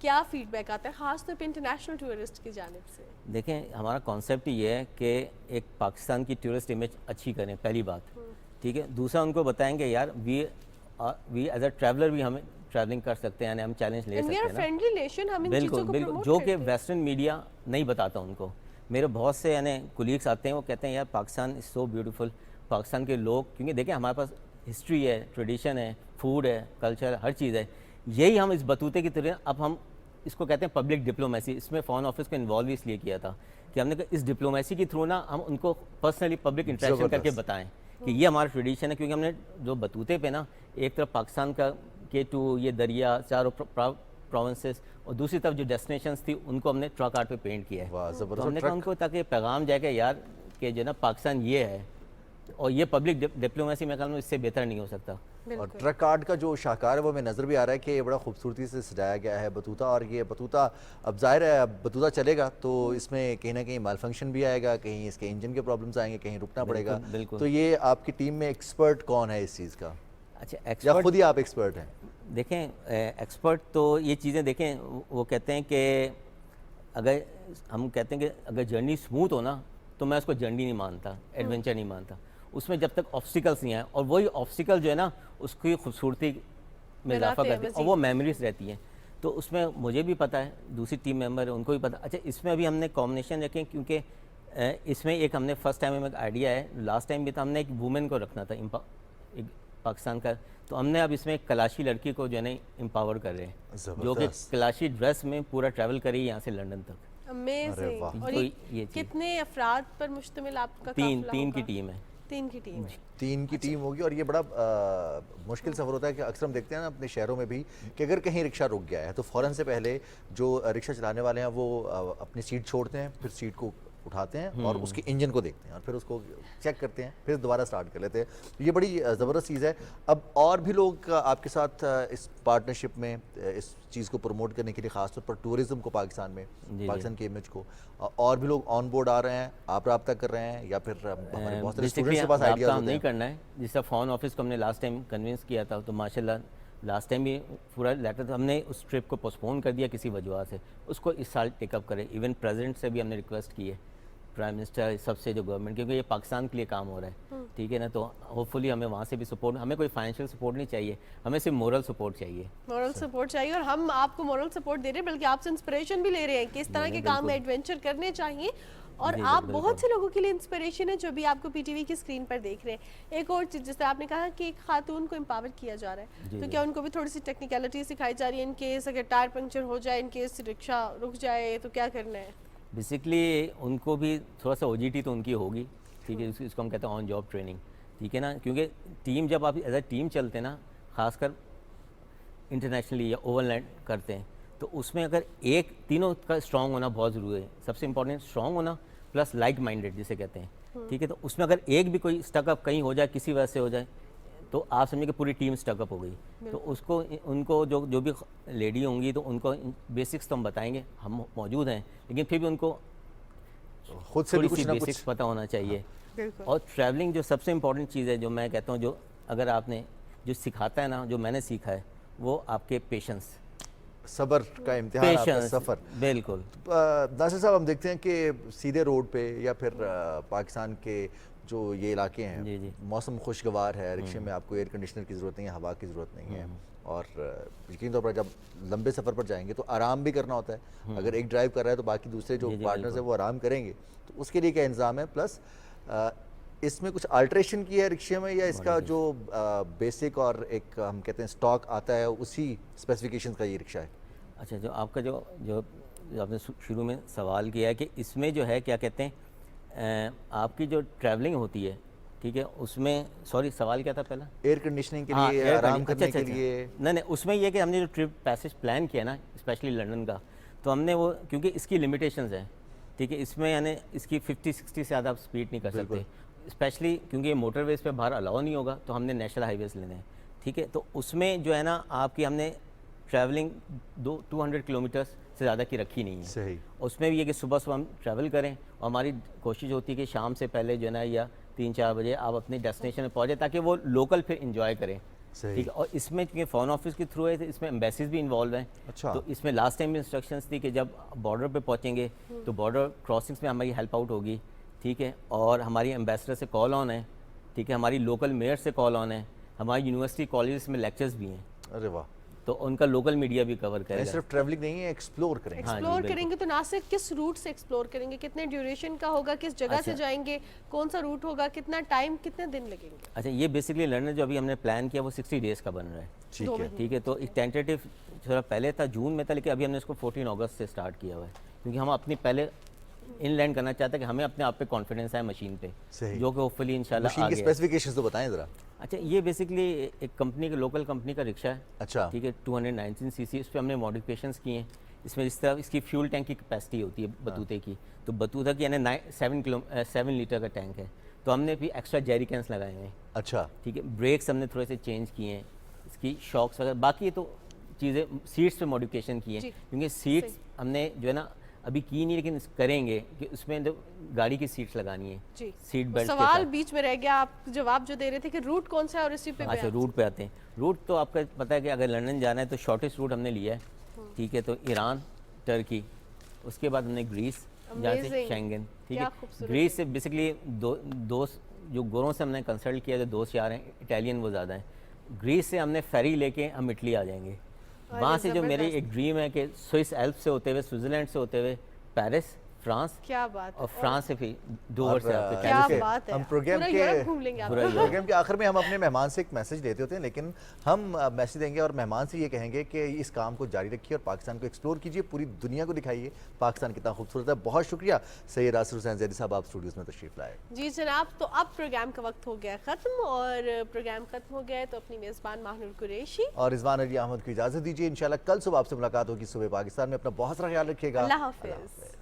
کیا فیڈ بیک آتا ہے خاص طور پہ انٹرنیشنل ٹورسٹ کی جانب سے؟ دیکھیں ہمارا کانسیپٹ یہ ہے کہ ایک پاکستان کی ٹورسٹ امیج اچھی کریں، پہلی بات، ٹھیک ہے. دوسرا ان کو بتائیں گے یار وی ایز اے ٹریولر بھی ہمیں ٹریولنگ کر سکتے ہیں، یعنی ہم چیلنج لے سکتے ہیں. بالکل بالکل، جو کہ ویسٹرن میڈیا نہیں بتاتا ان کو. میرے بہت سے یعنی کولیگس آتے ہیں، وہ کہتے ہیں یار پاکستان از سو بیوٹیفل، پاکستان کے لوگ، کیونکہ دیکھیں ہمارے پاس ہسٹری ہے، ٹریڈیشن ہے، فوڈ ہے، کلچر، ہر چیز ہے. یہی ہم اس بطوطے کی طرح اب ہم اس کو کہتے ہیں پبلک ڈپلومیسی. اس میں فارن آفس کو انوالو اس لیے کیا تھا کہ ہم نے کہا اس ڈپلومیسی کے تھرو نا ہم ان کو پرسنلی پبلک انٹریکشن کر کے بتائیں کہ یہ ہمارا ٹریڈیشن ہے. کیونکہ ہم نے جو بطوطے پہ نا ایک طرف پاکستان کا کے ٹو یہ دریا چاروں پروونسز اور دوسری طرف جو ڈیسٹینیشنز تھی ان کو ہم نے ٹرک آرٹ پہ پینٹ کیا ہے. تو ہم نے کہا ان کو تاکہ پیغام جائے گا یار کہ جو نا پاکستان یہ ہے، اور یہ پبلک ڈپلومیسی میں خیال میں اس سے بہتر نہیں ہو سکتا. اور ٹرک آرٹ کا جو شاہکار ہے وہ ہمیں نظر بھی آ رہا ہے کہ یہ بڑا خوبصورتی سے سجایا گیا ہے بطوطہ. اور یہ بطوطہ اب ظاہر ہے اب بطوطہ چلے گا تو اس میں کہیں نہ کہیں مال فنکشن بھی آئے گا، کہیں اس کے انجن کے پرابلمز آئیں گے، کہیں رکنا پڑے گا. تو یہ آپ کی ٹیم میں ایکسپرٹ کون ہے اس چیز کا؟ اچھا، یا خود ہی آپ ایکسپرٹ ہیں؟ دیکھیں ایکسپرٹ تو یہ چیزیں دیکھیں وہ کہتے ہیں کہ اگر ہم کہتے ہیں کہ اگر جرنی سموتھ ہو نا تو میں اس کو جرنی نہیں مانتا، ایڈونچر نہیں مانتا. اس میں جب تک آبسٹیکلس نہیں آئیں، اور وہی آبسٹیکل جو ہے نا اس کی خوبصورتی میں اضافہ کرتی ہے اور وہ میموریز رہتی ہیں. تو اس میں مجھے بھی پتہ ہے، دوسری ٹیم ممبر ہے ان کو بھی پتہ. اچھا اس میں ابھی ہم نے کمبینیشن رکھیں کیونکہ اس میں ایک ہم نے فرسٹ ٹائم میں ایک آئیڈیا ہے، لاسٹ ٹائم بھی تھا، ہم نے ایک وومن کو رکھنا تھا ایک پاکستان کا. تو ہم نے اب اس میں ایک کلاشی لڑکی کو جو ہے نا امپاور کر رہے ہیں، جو کہ کلاشی ڈریس میں پورا ٹریول کری یہاں سے لنڈن تک. امیزنگ. اور یہ کتنے افراد پر مشتمل آپ کا قافلہ ہوگا؟ تین کی ٹیم ہے. تین کی ٹیم ہوگی. اور یہ بڑا مشکل سفر ہوتا ہے کہ اکثر ہم دیکھتے ہیں نا اپنے شہروں میں بھی کہ اگر کہیں رکشہ رک گیا ہے تو فوراً سے پہلے جو رکشہ چلانے والے ہیں وہ اپنی سیٹ چھوڑتے ہیں، پھر سیٹ کو اٹھاتے ہیں اور اس کے انجن کو دیکھتے ہیں اور پھر اس کو چیک کرتے ہیں، پھر دوبارہ سٹارٹ کر لیتے ہیں. یہ بڑی زبردست چیز ہے. اب اور بھی لوگ آپ کے ساتھ اس پارٹنرشپ میں اس چیز کو پروموٹ کرنے کے لیے، خاص طور پر ٹورزم کو پاکستان میں، پاکستان کی امیج کو، اور بھی لوگ آن بورڈ آ رہے ہیں، آپ رابطہ کر رہے ہیں یا پھر ہمارے بہت سارے اسٹوڈنٹس کے پاس آئیڈیاز ہوتے ہیں؟ نہیں کرنا ہے. جس طرح فارن آفس کو ہم نے لاسٹ ٹائم کنونس کیا تھا تو ماشاءاللہ لاسٹ ٹائم بھی پورا لیٹر تھا، ہم نے اس ٹرپ کو پوسٹپون کر دیا کسی وجہ سے، اس کو اس سال ٹیک اپ کرے. ایون پریزیڈنٹ سے بھی ہم نے ریکویسٹ کی ہے، پرائم منسٹر سب سے، جو گورنمنٹ، کیونکہ یہ پاکستان کے لیے کام ہو رہا ہے، ٹھیک ہے نا. تو ہوپ فلی ہمیں وہاں سے بھی سپورٹ، ہمیں کوئی فائنینشیل سپورٹ نہیں چاہیے، ہمیں صرف مورل سپورٹ چاہیے. مورل سپورٹ چاہیے، اور ہم آپ کو مورل سپورٹ دے رہے ہیں بلکہ آپ سے انسپریشن بھی لے رہے ہیں کہ اس طرح کے کام میں ایڈونچر کرنے چاہیے. اور آپ بہت سے لوگوں کے لیے انسپریشن ہے جو بھی آپ کو پی ٹی وی کی اسکرین پر دیکھ رہے ہیں. ایک اور چیز، جس طرح آپ نے کہا کہ ایک خاتون کو امپاور کیا جا رہا ہے، تو کیا ان کو بھی تھوڑی سی ٹیکنیکلٹی سکھائی جا رہی ہے ان کیس اگر ٹائر پنکچر ہو جائے، ان کیس رکشہ رک جائے تو کیا کرنا ہے؟ بیسکلی ان کو بھی تھوڑا سا او جی ٹی تو ان کی ہوگی، ٹھیک ہے، اس کو ہم کہتے ہیں آن جاب ٹریننگ، ٹھیک ہے نا. کیونکہ ٹیم جب آپ ایز اے ٹیم چلتے ہیں نا، خاص کر انٹرنیشنلی یا اوور لینڈ کرتے ہیں، تو اس میں اگر ایک تینوں کا اسٹرانگ ہونا بہت ضروری ہے. سب سے امپورٹنٹ اسٹرانگ ہونا پلس لائک مائنڈیڈ جسے کہتے ہیں، ٹھیک ہے. تو اس میں اگر ایک بھی کوئی اسٹک اپ کہیں ہو جائے، کسی وجہ سے ہو جائے، تو آپ سمجھیں کہ پوری ٹیم اسٹک اپ ہو گئی. تو اس کو ان کو جو بھی لیڈی ہوں گی تو ان کو بیسکس تو ہم بتائیں گے، ہم موجود ہیں، لیکن پھر بھی ان کو خود سے بھی کچھ نہ بیسکس پتہ ہونا چاہیے. اور ٹریولنگ جو سب سے امپورٹنٹ چیز ہے، جو میں کہتا ہوں، جو اگر آپ نے جو سکھاتا ہے نا، جو میں نے سیکھا ہے، وہ آپ کے پیشنس، صبر کا امتحان، آپ کا سفر. بالکل. ناصر صاحب، ہم دیکھتے ہیں کہ سیدھے روڈ پہ یا پھر پاکستان کے جو یہ علاقے ہیں، موسم خوشگوار ہے، رکشے میں آپ کو ایئر کنڈیشنر کی ضرورت نہیں ہے، ہوا کی ضرورت نہیں ہے، اور یقینی طور پر جب لمبے سفر پر جائیں گے تو آرام بھی کرنا ہوتا ہے. اگر ایک ڈرائیو کر رہا ہے تو باقی دوسرے جو پارٹنرز ہیں وہ آرام کریں گے. تو اس کے لیے کیا انتظام ہے؟ پلس اس میں کچھ آلٹریشن کی ہے رکشے میں، یا اس کا جو بیسک اور ایک ہم کہتے ہیں اسٹاک آتا ہے اسی اسپیسیفکیشنز کا یہ رکشہ ہے؟ اچھا، جو آپ کا جو آپ نے شروع میں سوال کیا ہے کہ اس میں جو ہے کیا کہتے ہیں، آپ کی جو ٹریولنگ ہوتی ہے، ٹھیک ہے، اس میں سوری سوال کیا تھا پہلا؟ ایئر کنڈیشننگ کے لیے، آرام کرنے کے لیے. نہیں، اس میں یہ کہ ہم نے جو ٹرپ پیسج پلان کیا نا، اسپیشلی لنڈن کا، تو ہم نے وہ، کیونکہ اس کی لمیٹیشنز ہیں، ٹھیک ہے، اس میں یعنی اس کی 50-60 سے زیادہ آپ اسپیڈ نہیں کر سکتے، اسپیشلی کیونکہ یہ موٹر ویز پہ باہر الاؤ نہیں ہوگا، تو ہم نے نیشنل ہائی ویز لینے ہیں، ٹھیک ہے. تو اس میں جو ہے نا آپ کی ہم نے ٹریولنگ 200 کلومیٹر سے زیادہ کی رکھی نہیں ہے. صحیح. اس میں بھی یہ کہ صبح ہم ٹریول کریں، اور ہماری کوشش ہوتی ہے کہ شام سے پہلے جو ہے نا یا 3-4 بجے آپ اپنے ڈیسٹینیشن میں پہنچے، تاکہ وہ لوکل پھر انجوائے کریں. ٹھیک ہے. اور اس میں چونکہ فارن آفس کے تھرو ہے تو اس میں ایمبیسیز بھی انوالو ہیں. اچھا. تو اس میں لاسٹ ٹائم بھی انسٹرکشنز تھی کہ جب بارڈر پہ پہنچیں گے تو بارڈر کراسنگس میں ہماری ہیلپ آؤٹ ہوگی. ٹھیک ہے. اور ہماری ایمبیسڈر سے کال آن ہے. ٹھیک ہے. ہماری لوکل میئر سے کال آن ہے. ہماری یونیورسٹی کالجز میں لیکچرز بھی ہیں. ارے واہ. تو ان کا لوکل میڈیا بھی کور کرے گا. صرف ٹریولنگ نہیں ہے، ایکسپلور کریں گے. ایکسپلور کریں گے تو نہ صرف کس روٹ سے ایکسپلور کریں گے، کتنے ڈیوریشن کا ہوگا، کس جگہ سے جائیں گے، کون سا روٹ ہوگا، کتنا ٹائم، کتنے دن لگیں گے. اچھا یہ بیسکلی لرنر جو ابھی ہم نے پلان کیا وہ 60 ڈیز کا بن رہا ہے. ٹھیک ہے. ٹھیک ہے. تو ایک ٹینٹیٹیو تھوڑا پہلے تھا جون میں تھا، لیکن ابھی ہم نے اس کو 14 اگست سے سٹارٹ کیا ہوا ہے کیونکہ ہم اپنی پہلے ان لینڈ کرنا چاہتے ہیں کہ ہمیں اپنے آپ پہ کانفیڈنس ہے مشین پہ، جو کہ ہوپ فلی انشاءاللہ مشین کی اسپیسیفکیشنز تو بتائیں ذرا. اچھا یہ بیسکلی ایک کمپنی کے لوکل کمپنی کا رکشہ ہے. اچھا. ٹھیک ہے. 219 cc اس پہ ہم نے ماڈیفکیشنس کی ہیں. اس میں جس طرح اس کی فیول ٹینک کی کیپیسٹی ہوتی ہے بطوطے کی، تو بطوطہ کی یعنی 7 لیٹر کا ٹینک ہے. تو ہم نے بھی ایکسٹرا جیری کینس لگائے ہیں. اچھا. ٹھیک ہے. بریکس ہم نے تھوڑے سے چینج کیے ہیں، اس کی شاکس وغیرہ. باقی تو چیزیں سیٹس پہ ماڈیفکیشن کی ہیں کیونکہ سیٹس ہم نے جو ہے نا ابھی کی نہیں لیکن کریں گے کہ اس میں گاڑی کی سیٹس لگانی ہے. Seat belt. سوال بیچ میں رہ گیا، آپ جواب جو دے رہے تھے کہ روٹ کون سا ہے اور اسی پہ. اچھا روٹ پہ آتے ہیں. روٹ تو آپ کا پتہ ہے کہ اگر لندن جانا ہے تو شارٹیسٹ روٹ ہم نے لیا ہے. ٹھیک ہے. تو ایران، ٹرکی، اس کے بعد ہم نے گریس جہاں سے شینگن. ٹھیک ہے. گریس سے بیسکلی دوست جو گوروں سے ہم نے کنسلٹ کیا جو دوست یار ہیں اٹیلین وہ زیادہ ہیں. گریس سے ہم نے فیری لے کے ہم اٹلی آ جائیں گے. وہاں سے جو میری ایک ڈریم ہے کہ سوئس ایلپ سے ہوتے ہوئے سوئٹزرلینڈ سے ہوتے ہوئے پیرس، فرانس، کیا بات ہے. اور فرانس سے پھر ڈوور سے آپ کیا بات ہے. ہم پروگرام کے آخر میں ہم اپنے مہمان سے ایک میسج لیتے ہوتے ہیں، لیکن ہم میسج دیں گے اور مہمان سے یہ کہیں گے کہ اس کام کو جاری رکھیے اور پاکستان کو ایکسپلور کیجیے، پوری دنیا کو دکھائیے پاکستان کتنا خوبصورت ہے. بہت شکریہ سید آصر حسین زیدی صاحب، آپ اسٹوڈیوز میں تشریف لائے. جی جناب. تو اب پروگرام کا وقت ہو گیا ختم، اور پروگرام ختم ہو گیا ہے تو اپنی میزبان ماہنور قریشی اور رضوان علی احمد کو اجازت دیجیے. انشاءاللہ کل صبح آپ سے ملاقات ہوگی صبح پاکستان میں. اپنا بہت سارا خیال رکھیے گا. اللہ حافظ.